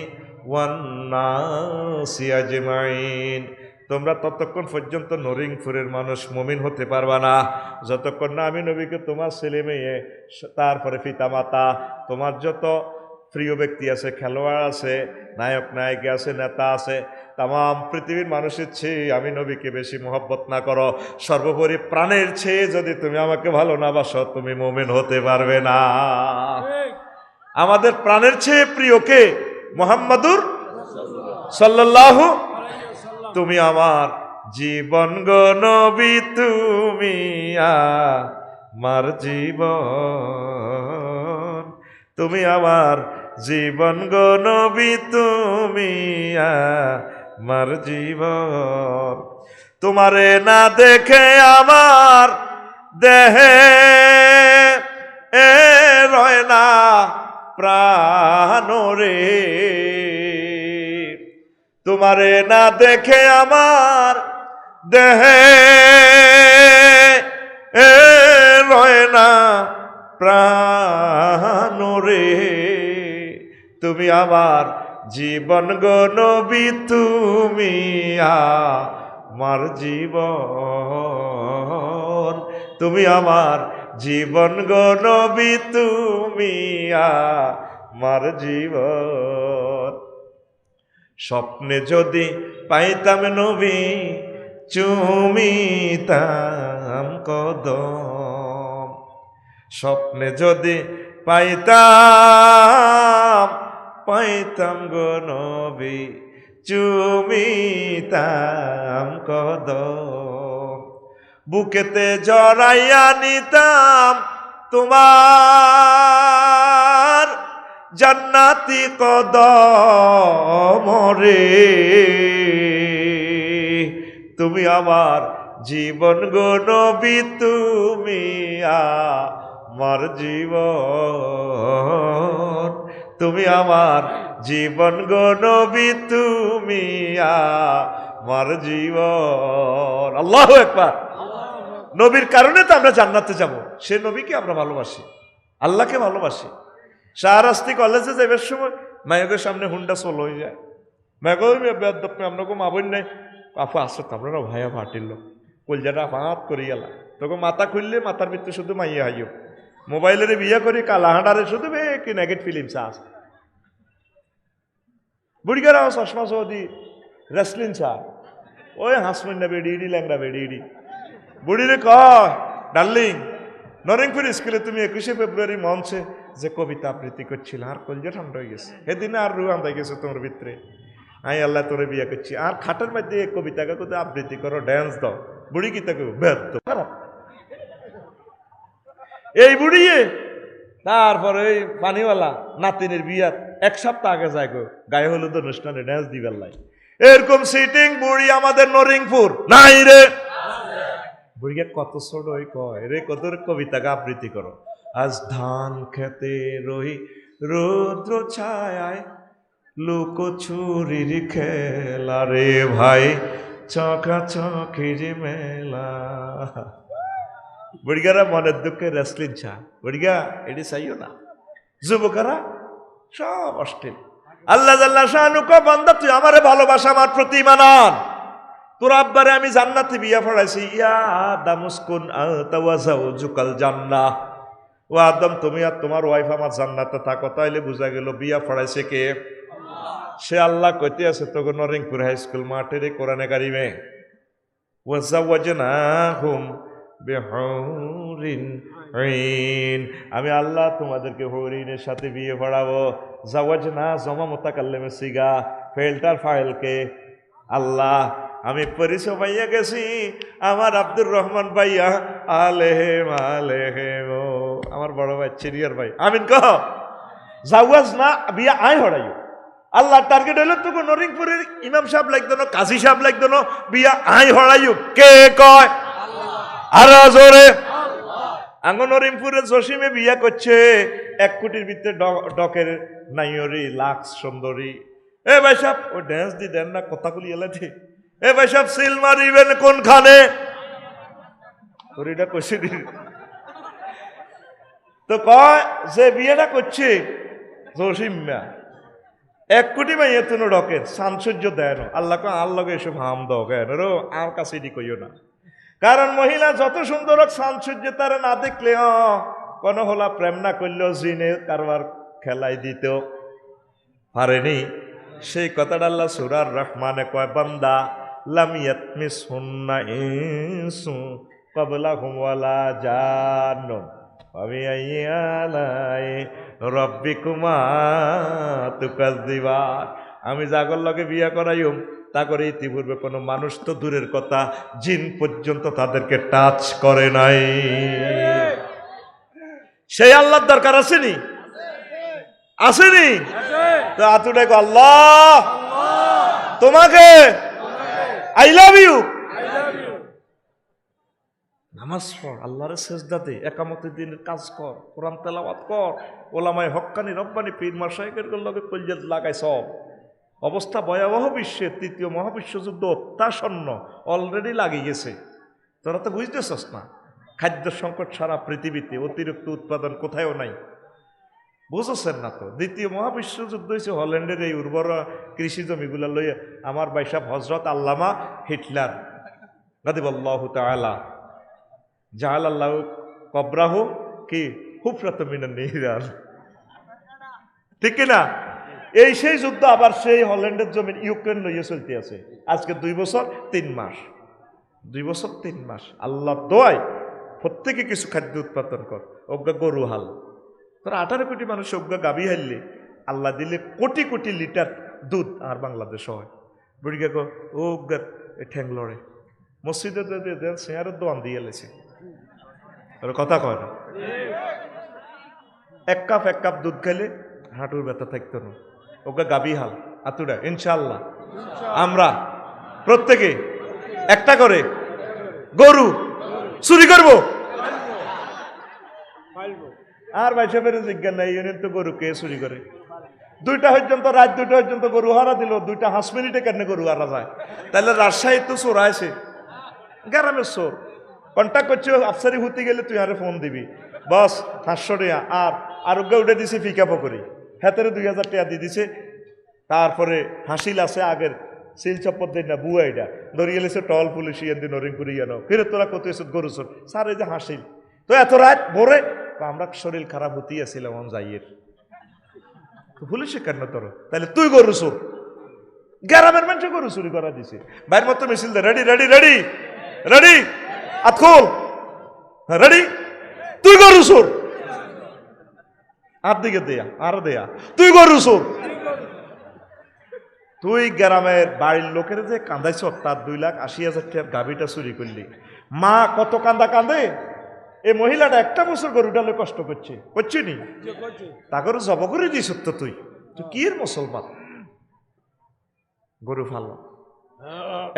ওয়ান নাসি আজমাইন, তোমরা ততক্ষণ পর্যন্ত নরিংপুরের মানুষ মুমিন হতে পারবা না যতক্ষণ না আমি নবীকে তোমার ছেলে মেয়ে, তারপরে পিতামাতা, তোমার যত প্রিয় ব্যক্তি আছে, খেলোয়াড় আছে, নায়ক নায়িকা আছে, নেতা আছে, তাম পৃথিবীর মানুষের চেয়ে আমি নবীকে বেশি মহব্বত না করো, সর্বোপরি প্রাণের চেয়ে যদি তুমি আমাকে ভালো না বাসো তুমি মুমিন হতে পারবে না। আমাদের প্রাণের চেয়ে প্রিয় কে? মুহাম্মাদুর সাল্লাল্লাহু। তুমি আমার জীবন গো নবী, তুমি আমার জীবন, তুমি আমার জীবন গো নবী, তুমি আমার জীবন। তোমারে না দেখে আমার দেহে রয় না প্রাণ রে, তোমারে না দেখে আমার দেহে রয় না প্রাণ রে, তুমি আমার জীবন গো নবী, তুমি আমার জীবন, তুমি আমার জীবন গো নবী, তুমি আমার জীবন। স্বপ্নে যদি পাইতাম নবী চুমিতাম কদম, স্বপ্নে যদি পাইতাম গো নবী চুমিতাম কদম, বুকেতে জড়াইয়া নিতাম তোমার জান্নাতি কদম রে, তুমি আমার জীবন গো নবী, তুমি আমার জীবন, তুমি আমার জীবন গো নবী, তুমি আমার জীবন। আল্লাহু আকবার। নবীর কারণে তো আমরা জান্নাতে যাব, সে নবীকে আমরা ভালোবাসি, আল্লাহকে ভালোবাসি। শাহরাস্তি কলেজে যাবার সময় মায়ের সামনে হুন্ডা চল হয়ে যায়, আপনাকে মা বোন নাই, আপু আসো তো আপনারা ভাইয়া ভাটির লোক, কলজাটা হাত করি গেলা, তোকে মাথা খুললে মাথার ভিতরে শুধু মাইয়া হাইও, মোবাইলের বিয়ে করি কালাহাঁডারে শুধু কি নেগেট ফিলিম চাষ, বুড়িগারা চশমা সৌদি রেসলিন চা, ওই হাসমন্যা বেড়িয়ে ল্যাংরা বেড়িয়ে বুড়িরে কয় ডার্লিং, নরেংপুর স্কুলে তুমি 21শে ফেব্রুয়ারি মঞ্চে যে কবিতা আবৃত্তি করছিল, আর কলজা ঠান্ডা হয়ে গেছে, সেদিনে আর রু আন্দাই গেছে তোমার ভিতরে, আমি আল্লাহ তোরে বিয়ে করছি, আর খাটের মধ্যে কবিতাকে কোথাও আবৃত্তি করো, ড্যান্স দাও, বুড়ি কি তাকে ব্যর্থ খারাপ। এই বুড়িয়ে তারপরে ওই পানিওয়ালা নাতিনের বিয়ার 1 সপ্তাহ আগে যায় গো গায়ে হলুদ অনুষ্ঠানে ড্যান্স দিবার লাই, এরকম সিটিং বুড়ি আমাদের নরিংপুর নাই রে। বুড়িকে কত ছোট ওই কয় রে, কত কবিতাকে আবৃত্তি করো, আজ ধান খেতে রহি রৌদ্র ছায় লুকোচুরির খেলা রে ভাই, চকা চকির মেলা। বুড়িগারা মনের দুঃখে রেসলিং চা, বুড়িগা এটি চাইও না। যুবকেরা সব অশ্লীল। আল্লাহ জাল্লা শানু কো বান্দা তুই আমারে ভালোবাসা, আমার প্রতি মানান। তোর আব্বারে আমি জান্নাতে বিয়া পড়াইছি, ইয়া দামুসকুন আনতা ওয়া যাওজুকাল জান্নাহ। ও আদম, তুমি আর তোমার ওয়াইফ আমার জান্নাতে থাকো। তাইলে বুঝা গেল বিয়া পড়াইছে কে? সে আল্লাহ কইতে আছে তখন নরিংপুর হাই স্কুল মাঠের কোরআনে কারিমে, ওয়া যাওয়াজনাহুম বিহুরিন ঈন। আমি আল্লাহ তোমাদেরকে হরিণের সাথে বিয়ে পড়াবো। যাওয়াজনা জমা মুতাকাল্লিমে সিগা, ফেলটার ফাইলকে আল্লাহ। আমি পরিচয় পাইয়া গেছি আমার আব্দুর রহমান ভাইয়া, আলেহেম আলেহেম। আমার বড় ভাই সিনিয়র ভাই, আমিন কহ। যাওয়াজ না বিয়া আয় হড়াইও। আল্লাহ টার্গেট হইল তোকে নরিংপুরের ইমাম সাহেব লাগতো না, কাজী সাহেব লাগতো না, বিয়া আয় হড়াইও। কে কয়? আর জোরে। আঙ্গ নরিমপুরের জসিমে বিয়া করছে 1 কোটির ভিতরে ডকের নাইয়রি লাখ সুন্দরী। এ ভাই সাহেব ও ড্যান্স দি দেন না, কথা বলি এলাঠি। এ ভাই সাহেব সিল মারিবেন কোনখানে? তোর এটা কইছে দি তো কয় যে বিয়েটা করছে জসিম মিয়া 1 কোটি মাইয়া তো ডকের সানসূর্য দেয় না। আল্লাহ কয় আর লগে এসব হাম দাও কেন রো, আর কাছে এটি কইও না। কারণ মহিলা যত সুন্দর হোক সানসূর্য তারা না দেখলে কোনো হলা প্রেম না করলেও জিনে কারবার খেলাই দিতেও পারেনি। সেই কথাটা আল্লাহ সূরার রহমানে কয়, বান্দা লাম ইয়াতমিসহুন্না ইনসু ক্বাবলাহুম ওয়ালা জান্নুন ফাবিআইয়ি আলাই রাব্বিকুমা তুকাজ্জিবান। আমি যাগর লগে বিয়া করাইম তা করে ইতিপূর্বে কোনো মানুষ তো দূরের কথা, জিন পর্যন্ত তাদেরকে টাচ করে নাই। সেই আল্লাহর দরকার আসেনি? আসেনি? তো আতুটাই আল্লাহ তোমাকে আই লাভ ইউ। নামাজ পড়, আল্লাহর সেজদা দে, একামতের দিনের কাজ কর, কোরআন তেলাওয়াত কর, ওলামায়ে হক্কানি রব্বানি পীর মাশায়েখের লগে কলজাত লাগাই সব। অবস্থা ভয়াবহ। বিশ্বের 3য় মহাবিশ্বযুদ্ধ অত্যাসন্ন, অলরেডি লাগিয়ে গেছে। তোরা তো বুঝতেছস না, খাদ্য সংকট সারা পৃথিবীতে, অতিরিক্ত উৎপাদন কোথায়ও নাই। বুঝছেন না তো? 2য় মহাবিশ্বযুদ্ধ হয়েছে হল্যান্ডের এই উর্বর কৃষি জমিগুলা লইয়া। আমার বাইসাব হজরত আল্লামা হিটলার রাদিয়াল্লাহু তাআলা জাআলাল্লাহু কবরাহু কি হুফরাতুম মিনান নিরান, ঠিক কিনা? এই সেই যুদ্ধ আবার সেই হল্যান্ডের জমিন ইউক্রেন লইয়া চলতে আছে। আজকে 2 বছর 3 মাস, 2 বছর 3 মাস। আল্লাহ দোয়ায় প্রত্যেকে কিছু খাদ্য উৎপাদন কর। অজ্ঞা গরু হাল, তোরা 18 কোটি মানুষ অজ্ঞা গাবি হারলে আল্লাহ দিলে কোটি কোটি লিটার দুধ আর বাংলাদেশ হয়। বুড়িকে কো ও অজ্ঞার ঠ্যাং লড়ে মসজিদে শেয়ারের দোয়ান দিয়ে এলেছে, কথা কয় না। 1 কাপ দুধ খাইলে হাঁটুর ব্যথা থাকতো না। ওকে গাবি হাল আতুরা। ইনশাআল্লাহ আমরা প্রত্যেকে একটা করে গরু চুরি করব। আর বাইশে ফেরে জিজ্ঞান নাই, ইউনিয়ন তো গরু কে চুরি করে? 2টা পর্যন্ত, রাত 2টা পর্যন্ত গরু হারা দিল। 2টা 5 মিনিটে কেন গরু হারা যায়? তাহলে রাজশাহী তো চোর আছে, গ্রামের চোর। কন্ট্যাক্ট করছে আফসারি হুতি গেলে তুই আরে ফোন দিবি, বস 500 টাকা। আর আরোগ্য উঠে দিছে ফিকা পকরি, হাতের 2000 টাকা দিয়ে দিছে। তারপরে হাসিল আছে আগের সিল চপ্পর দেয় না বুয়া, এটা ধরিয়ে গেলেছে টল পুলিশ ইয়ান দিয়ে নরিংপুরে ইয়ানো ফের তোরা কত এসে গরু চোর স্যার। এই যে হাসিল তো এত রাত ভোরে আমরা শরীর খারাপ হতেই আসছিলাম যাইয়ের তো পুলিশে কেন তোর? তাহলে তুই গরু চোর, গ্রামের মানুষ গরু চুরি করা দিছে। বাইর মতো মিছিল দে, রেডি রেডি রেডি রেডি, আতখোল রেডি, তুই গরু চোর। আর দিকে দেয়া আর দেয়া, তুই গরু চোর। তুই গ্রামের বাড়ির লোকের যে কান্দাইছ, তার 2,80,000 টাকার গাভীটা চুরি করলি। মা কত কান্দা কান্দে। এই মহিলাটা 1টা বছর গরুটালে কষ্ট করছে, করছি নি? তাকে জব করে দিস তো তুই। তুই কি এর মুসলমান? গরু ফালো,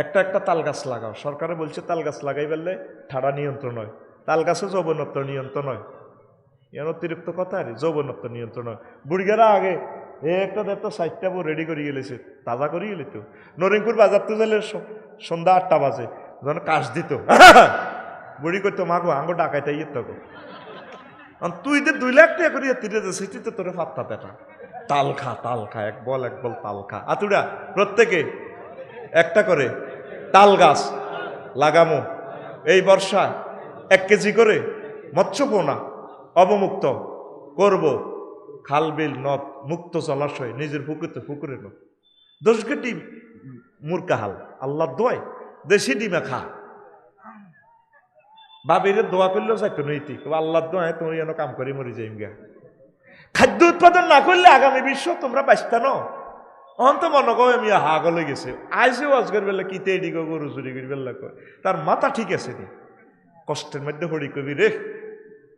একটা তাল গাছ লাগাও। সরকারে বলছে তাল গাছ লাগাই বললে ঠাড়া নিয়ন্ত্রণ হয়, তাল গাছে যৌবনত্ব নিয়ন্ত্রণ হয়। এর অতিরিক্ত কথা আর যৌবনত্ব নিয়ন্ত্রণ হয়। বুড়িগারা আগে একটা দেড়টা 60টা বউ রেডি করে গেলেছে, তাজা করে গেলে তো। নরিমপুর বাজার তো গেলে সন্ধ্যা 8টা বাজে, যখন কাশ দিত বুড়ি করতো মাগো আঙ্গো ডাকাইতে ইয়ে তো, তুই যে 2 লাখ টাকা করিয়া তিরে যে সেটি তো তোরে ফাত্তা পেটা। তাল খা এক বল তাল খা। আতুরা প্রত্যেকে একটা করে তাল গাছ লাগামো এই বর্ষা, 1 কেজি করে মৎস্য পোনা অবমুক্ত করব। খাল বিল নদ মুক্ত জলাশয় নিজের পুকুরে নো 10 গেটি মূর্খা হাল আল্লাহ দোয়াই দেশি ডিমা খা। বাবিরে দোয়া করলেও চাইতো নৈতিক আল্লাহ দোয়ায় তুমি যেন কাম করে মরি যাইম গা। খাদ্য উৎপাদন না করলে আগামী বিশ্ব তোমরা বাঁচতা ন। অন্ত মনে কয় আমি হাগলে গেছে আইসে আজকের বেলা কিতে এদিক গরু চুরি করি বেলা কয় তার মাথা ঠিক আছে নি। কষ্টের মধ্যে হরি কবি রে,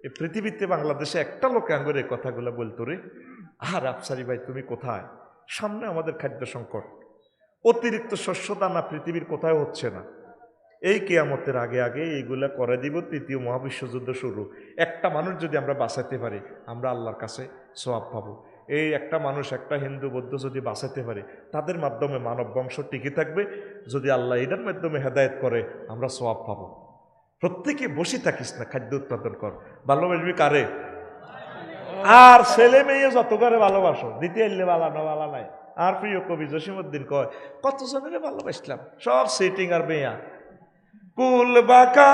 এই পৃথিবীতে বাংলাদেশে একটা লোক আঙ্গুর এই কথাগুলো বলতো রে, আর আফসারি ভাই তুমি কোথায়? সামনে আমাদের খাদ্য সংকট, অতিরিক্ত শস্য দানা পৃথিবীর কোথায় হচ্ছে না। এই কিয়ামতের আগে আগে এইগুলা করে দিব, 3য় মহাবিশ্বযুদ্ধ শুরু। একটা মানুষ যদি আমরা বাঁচাতে পারি আমরা আল্লাহর কাছে সওয়াব পাবো। এই একটা মানুষ, একটা হিন্দু বৌদ্ধ যদি বাঁচাতে পারি তাদের মাধ্যমে মানব বংশ টিকে থাকবে। যদি আল্লাহ এটার মাধ্যমে হেদায়েত করে আমরা সওয়াব পাবো। প্রত্যেকে বসে থাকিস না, খাদ্য উৎপাদন কর। ভালোবাসবি কারে? আর ছেলে মেয়ে যত করে ভালোবাসো, দিতে এলে বালা নাই। আর প্রিয় কবি জসিমউদ্দিন কয় কতজনের ভালোবাসলাম, সব সেটিং আর মেয়া। কুল বাঁকা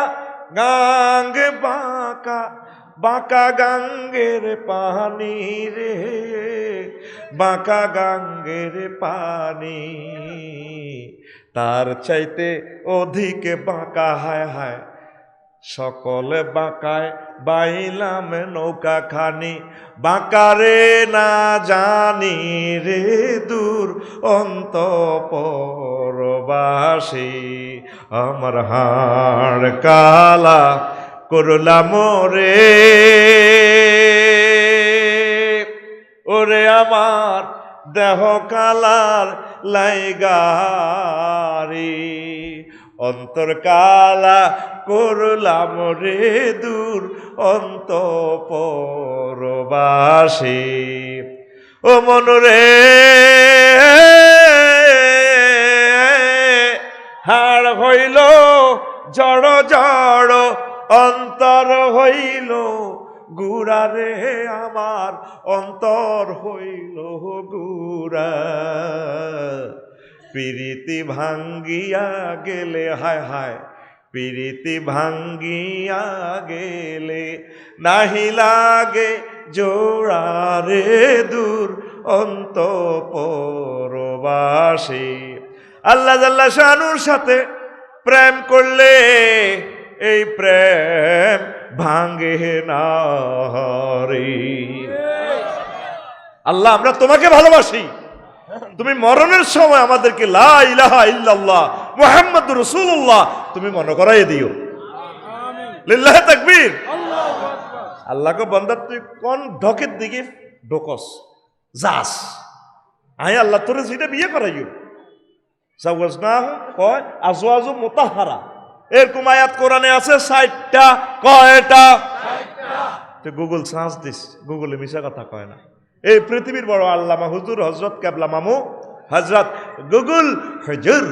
গাঙ্গে বাঁকা গাঙ্গের পানি রে, বাঁকা গাঙ্গের পানি, তার চাইতে অধিক বাঁকা হায় হায়, সকলে বাঁকায় বাইলাম নৌকা খানি, বাঁকারে না জানি রে দূর অন্তঃপুরবাসী, আমার হাড় কালা করলাম রে, ওরে আমার দেহ কালার লাইগারি, অন্তর কালা করলাম রে দূর অন্তঃপুরবাসী। ও মনরে হাড় হইল জড় জড়, অন্তর হইল গুড়া রে, আমার অন্তর হইল গুড়া। প্রীতি ভাঙ্গিয়া গেলে হায় হায়, প্রীতি ভাঙ্গিয়া গেলে নাহি লাগে জোড়া রে দূর অন্তঃপুরবাসী। আল্লাহ জাল্লা শানুর সাথে প্রেম করলে এই প্রেম ভাঙ্গে না রে। আল্লাহ আমরা তোমাকে ভালোবাসি, তুমি মরণের সময় আমাদেরকে লা ইলাহা ইল্লাল্লাহ মুহাম্মাদুর রাসূলুল্লাহ তুমি মনে করাই দিও। লিল্লাহি তাকবীর। আল্লাহকে বান্দা তুই কোন ঢকের দিকে ঢোকস যাস, আই আল্লাহ তোরে যেটা বিয়ে করাইও। জাওয়াজনাহু কয় আজওয়াজু মুতাহহারা, এরকম আয়াত কোরআনে আছে 60টা। কয়টা? 60টা। তো গুগল সার্চ দিস, গুগলে মিছা কথা কয় না। এই পৃথিবীর বড় আল্লামা হুজুর হযরত কেবলা মামু হযরত গুগল হুজুর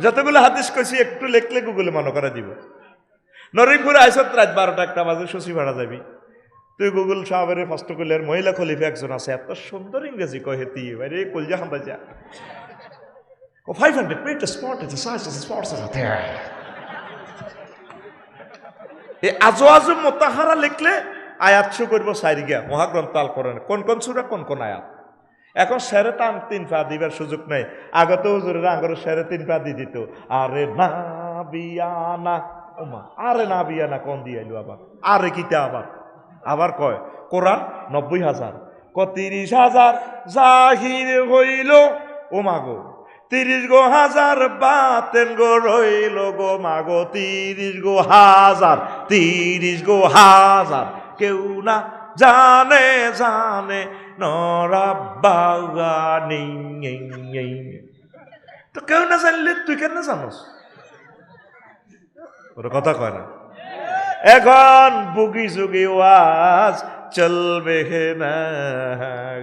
যতগুলো হাদিস কইছি একটু লিখলে গুগলে মনে করে দিব। নরিমপুরে আইসত রাত 12টা 1টা বাজে সসি ভাড়া যাবি, তুই গুগল সাহাবের ফার্স্ট কইলের মহিলা খলিফা একজন আছে, এত সুন্দর ইংরেজি কয় হেতি আরে কলজা হামবা যা 500 meters sport is the size of the sports out there. এই আজওয়াজু মুতাহহারা লিখলে আয়াত শু করব সাইরিগা মহাগ্রন্থ আল কোরআন কোন কোন সূরা কোন কোন আয়াত। এখন শেরে টান 3 পা দিবার সুযোগ নাই, আগত হুজুরের আঙ্গর শেরে 3 পা দি দিত। আরে না বিয়ানা ওমা, আরে না বিয়ানা কোন দিয়াইলো আবার, আরে কিতা আবার কয় কোরআন 90,000 ক 30,000 জাহির হইল ও মাগো, 30 গো হাজার বাতেন গো রইল গো মাগো, 30 গো হাজার, 30 গো হাজার কেউ না জানে জানে নরাব্বাগানি। তো কেউ না জানলে তুই কেন জানোস? ওর কথা কয় না। এখন বুগি জুগি ওয়াজ চলবে না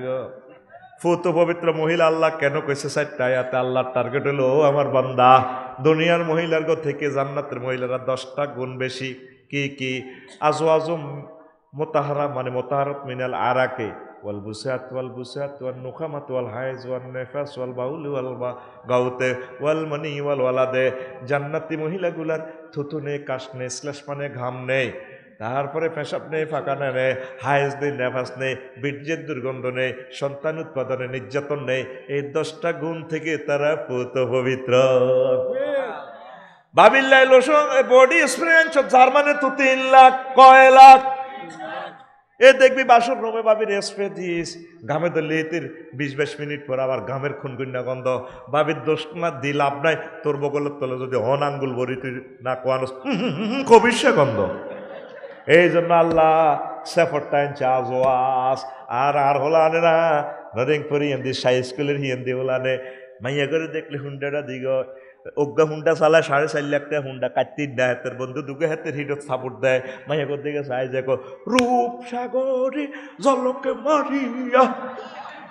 গো, ফুত পবিত্র মহিলা আল্লাহ কেন কইছে চারটা আয়াতে? আল্লাহর টার্গেট হলো, ও আমার বান্দা, দুনিয়ার মহিলার থেকে জান্নাতের মহিলারা 10টা গুণ বেশি। কি কি? আজওয়াজুম মুতাহারা, মানে মুতাহারাত মিনাল আরাকে ওয়াল বুসাত ওয়ান নুখামাত ওয়াল হাইজ ওয়ান নেফাস ওয়াল বাউল ওয়াল গাউতে ওয়াল মানি ওয়াল ওয়ালাদে। জান্নাতি মহিলাগুলার থুতু নেই, কাশ নেই, শ্লেষ মানে ঘাম নেই, তারপরে পেশাব নেই, ফাঁকানা নেই, হায়েজ নেই, নেফাস নেই, বীর্যের দুর্গন্ধ নেই, সন্তান উৎপাদনে নির্যাতন নেই। এই 10টা গুণ থেকে তারা পুত পবিত্র। বাবিল্লাই লোশন বডি স্প্রে জার্মানে তো 3 লাখ, কয় লাখ? এ দেখবি বাসর রোমে বাবির স্প্রে দিস, ঘামে ধরলে 20-22 মিনিট পর আবার ঘামের খুনগুন্না গন্ধ। বাবির দোষ না দি লাভ নাই, তোর বগলের তলে যদি হন আঙ্গুল বড়ি তুই না কোয়ানো কবিষ্যা গন্ধ। এই জন্য আল্লাহ সেফরটা আনছে আজওয়াজ। আর হলানে না নরিং পরি হিন্দি সাই স্কুলের হিন্দি হলানে মাইয়া করে দেখলে হুন্ডাটা দিগ অজ্ঞা হুন্ডা চালায় 4.5 লাখ টাকা হুন্ডা কাটতে দেয়, হাতের বন্ধু দুগে হাতের হিটত সাপোর্ট দেয়। মাইয়া করে দিকে চাই যে রূপ সাগরে জলকে মারিয়া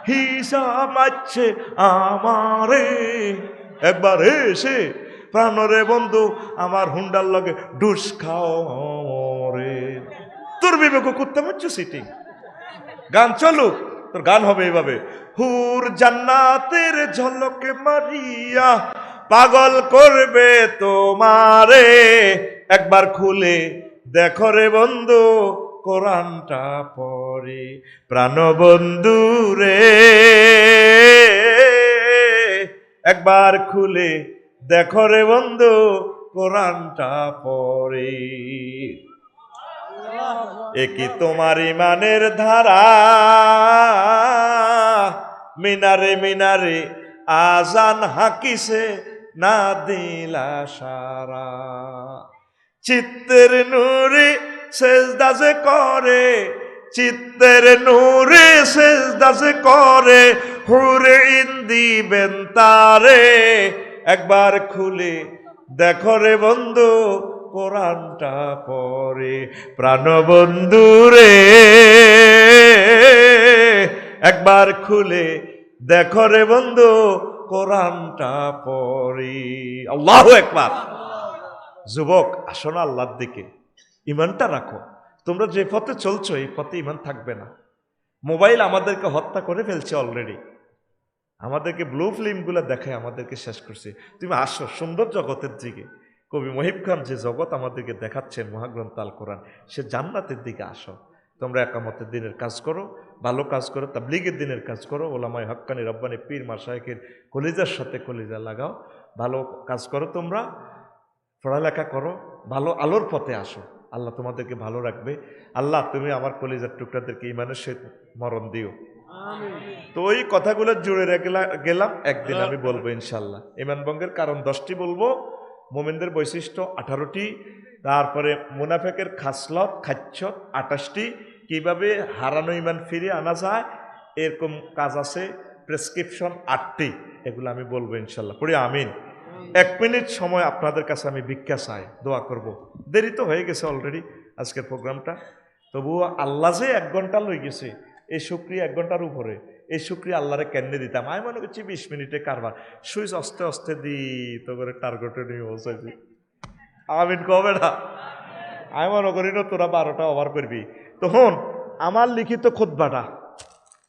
হিসা মারছে আমারে, একবার এসে প্রাণরে বন্ধু আমার হুন্ডার লগে ডুস খাও রে। তোর বিবেক করতে পারছো সিটিং গান চলুক, তোর গান হবে এইভাবে, হুর জান্নাতের ঝলকে মারিয়া পাগল করবে তোমারে, একবার খুলে দেখো রে বন্ধু কোরআনটা পড়ে, প্রাণ বন্ধু রে একবার খুলে দেখো রে বন্ধু কোরআনটা পড়ে। একই তোমার ইমানের ধারা, মিনারে মিনারে আজান হাকিছে না দিলা সারা, চিত্তের নূরে সেজদা যে করে, চিত্তের নূরে সেজদা যে করে, হুরে দিবেন তারে, একবার খুলে দেখো রে বন্ধু কোরআনটা পড়ে, প্রাণ বন্ধু রে একবার খুলে দেখো রে বন্ধু কোরআনটা পড়ে। আল্লাহু আকবার। যুবক, আসো না আল্লাহর দিকে, ইমানটা রাখো। তোমরা যে পথে চলছো এই পথে ইমান থাকবে না। মোবাইল আমাদেরকে হত্যা করে ফেলছে অলরেডি, আমাদেরকে ব্লু ফিল্মগুলো দেখায় আমাদেরকে শেষ করছে। তুমি আসো সুন্দর জগতের দিকে। কবি মহিব খান যে জগৎ আমাদেরকে দেখাচ্ছেন মহাগ্রন্থ আল কোরআন, সে জান্নাতের দিকে আসো। তোমরা একামতের দিনের কাজ করো, ভালো কাজ করো, তাবলীগের দিনের কাজ করো, ওলামায়ে হক্কানি রব্বানি পীর মাশায়েখের কলিজার সাথে কলিজা লাগাও, ভালো কাজ করো, তোমরা পড়ালেখা করো, ভালো আলোর পথে আসো। আল্লাহ তোমাদেরকে ভালো রাখবে। আল্লাহ তুমি আমার কলিজার টুকরাদেরকে ইমানের সহিত মরণ দিও। তো ওই কথাগুলো জুড়ে গেলাম, একদিন আমি বলবো ইনশাল্লাহ। ইমান ভঙ্গের কারণ 10টি বলবো, মোমেনদের বৈশিষ্ট্য 18টি, তারপরে মুনাফেকের খাসলত খাচ্ছত 28টি, কিভাবে হারানো ইমান ফিরে আনা যায় এরকম কাজ আছে, প্রেসক্রিপশন 8টি, এগুলো আমি বলবো ইনশাল্লাহ। পড়ি আমিন। 1 মিনিট সময় আপনাদের কাছে আমি ভিক্ষা চাই, দোয়া করব। দেরি তো হয়ে গেছে অলরেডি আজকের প্রোগ্রামটা, তবুও আল্লাহ যে 1 ঘন্টা লই গেছে, এই শুক্রিয়া 1 ঘন্টার উপরে, এই শুক্রিয়া আল্লাহরে কেন্দ্রে দিতাম। আমি মনে করছি 20 মিনিটে কারবার, সুইচ অস্তে অস্তে দি তো করে টার্গেটে নিয়ে বসাইছি। আমিন কবে না? আমি মনে করি না তোরা 12টা ওভার করবি। তখন আমার লিখিত খুতবাটা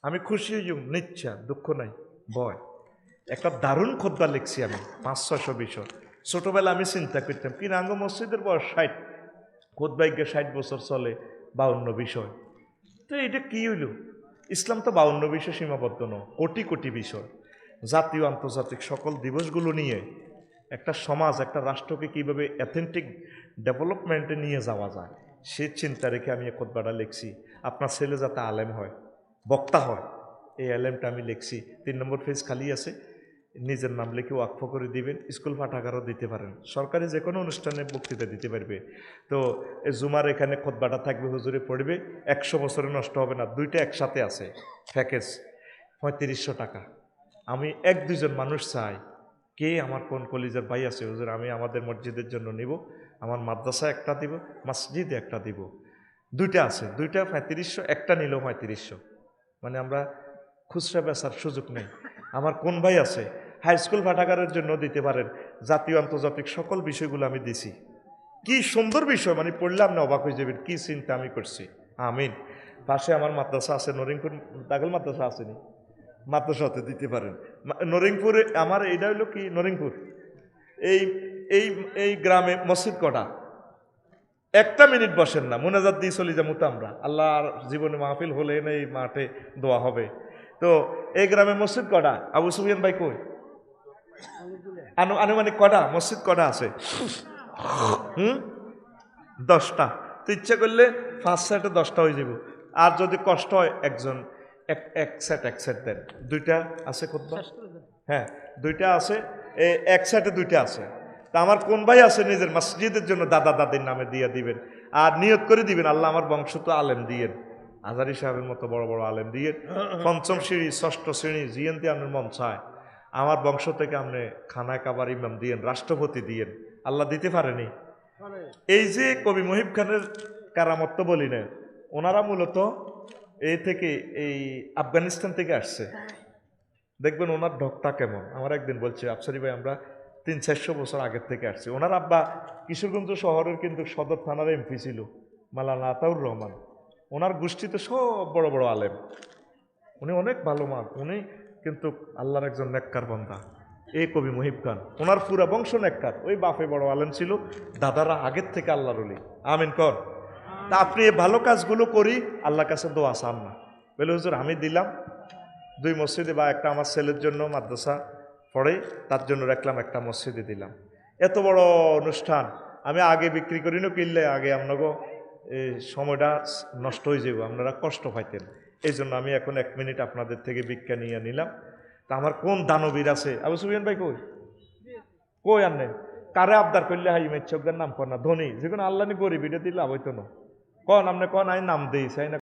আমি খুশি হইম, নিচ্ছা দুঃখ নাই, ভয় একটা দারুণ খুতবা লিখছি আমি, 500-600 বিষয়। ছোটবেলা আমি চিন্তা করতাম কি রাঙ্গ মসজিদের বয়স 60, খুতবাইকে 60 বছর চলে, 52 বিষয়। তো এটা কি হইল? ইসলাম তো 52 বিষয় সীমাবদ্ধ নয়, কোটি কোটি বিষয়, জাতীয় আন্তর্জাতিক সকল দিবসগুলো নিয়ে একটা সমাজ, একটা রাষ্ট্রকে কিভাবে অ্যাথেন্টিক ডেভেলপমেন্টে নিয়ে যাওয়া যায় সে চিন্তা রেখে আমি এই খুতবাটা লিখছি। আপনার ছেলে যাতে আলেম হয়, বক্তা হয়, এই আলেমটা আমি লিখছি। 3 নম্বর পেজ খালি আছে, নিজের নাম লিখে ওয়াকফ করে দিবেন। স্কুল পাঠাগারও দিতে পারেন, সরকারি যে কোনো অনুষ্ঠানে বক্তৃতা দিতে পারবে। তো জুমার এখানে খুতবাটা থাকবে, হুজুরে পড়বে, 100 বছরে নষ্ট হবে না। 2টা একসাথে আছে প্যাকেজ, 3500 টাকা। আমি 1-2 জন মানুষ চাই, কে আমার কোন কলিজার ভাই আছে, হুজুর আমি আমাদের মসজিদের জন্য নিব, আমার মাদ্রাসা একটা দিব, মসজিদে একটা দিব। 2টা আছে, 2টা 3500, একটা নিলেও 3500, মানে আমরা খুচরা বেচার সুযোগ নেই। আমার কোন ভাই আছে হাই স্কুল পাঠাগারের জন্য দিতে পারেন, জাতীয় আন্তর্জাতিক সকল বিষয়গুলো আমি দিছি। কি সুন্দর বিষয়, মানে পড়লাম না অবাক হয়ে যাবেন, কি চিন্তা আমি করছি। আমিন। পাশে আমার মাদ্রাসা আছে, নরিংপুর দাখিল মাদ্রাসা আসেনি, মাদ্রাসাতে দিতে পারেন। নরিংপুরে আমার এইটা হইলো কি, নরিংপুর এই এই এই গ্রামে মসজিদ কটা, একটা মিনিট বসেন না, মোনাজাত দিয়ে চলে যাবো তো আমরা। আল্লাহর জীবনে মাহফিল হলে এই মাঠে দোয়া হবে। তো এই গ্রামে মসজিদ কটা, আবু সুফিয়ান ভাই কই, আনুমানিক কটা মসজিদ কটা আছে? 10টা। তো ইচ্ছা করলে 5 সেটে 10টা হয়ে যাব। আর যদি কষ্ট হয় একজন এক সেট দেন। 2টা আছে খুতবা, হ্যাঁ 2টা আছে, এক সেটে 2টা আছে। তা আমার কোন ভাই আছে নিজের মসজিদের জন্য দাদা দাদির নামে দিয়ে দিবেন, আর নিয়ত করে দিবেন আল্লাহ আমার বংশ তো আলেম দিয়েন, আজারি সাহেবের মতো বড় বড় আলেম দিয়ে, 5ম শ্রেণী 6ষ্ঠ শ্রেণী জিএনতি আপনার মন চায় আমার বংশ থেকে আপনি খানা কাবার ইমাম দিয়েন, রাষ্ট্রপতি দিয়েন, আল্লাহ দিতে পারেনি। এই যে কবি মহিব খানের কারামত তো বলি না, ওনারা মূলত এই থেকে এই আফগানিস্তান থেকে আসছে। দেখবেন ওনার ঢকটা কেমন। আমার একদিন বলছে আফসারি ভাই আমরা 300-400 বছর আগের থেকে আসছি। ওনার আব্বা কিশোরগঞ্জ শহরের কিন্তু সদর থানার এমপি ছিল, মাওলানা আতাউর রহমান। ওনার গোষ্ঠীতে সব বড় বড় আলেম, উনি অনেক ভালো মান, উনি কিন্তু আল্লাহর একজন নেককার বান্দা। এই কবি মহিব খান, ওনার পুরা বংশ নেককার, ওই বাপে বড় আলেম ছিল, দাদারা আগের থেকে আল্লাহর ওলি। আমিন কর। তা আপনি এই ভালো কাজগুলো করি, আল্লাহর কাছে দোয়া চান না, বলে হুজুর আমি দিলাম 2 মসজিদে, বা একটা আমার ছেলের জন্য মাদ্রাসা পড়ে তার জন্য রাখলাম, একটা মসজিদে দিলাম। এত বড় অনুষ্ঠান আমি আগে বিক্রি করি না, কিনলে আগে আপনাকে এই সময়টা নষ্ট হয়ে যাব, আপনারা কষ্ট পাইতেন। এই জন্য আমি এখন 1 মিনিট আপনাদের থেকে ভিক্ষা নিয়ে নিলাম। তা আমার কোন দানবীর আছে, আবু সুফিয়ান ভাই কই কই আনেন, কারে আবদার করলে হাই মেচ্ছকের নাম কর না, ধনী যে কোনো আল্লাহ নি গরিব, এটা দিলে হইতো না। কন আপনি কন আমি নাম দিই চাই না।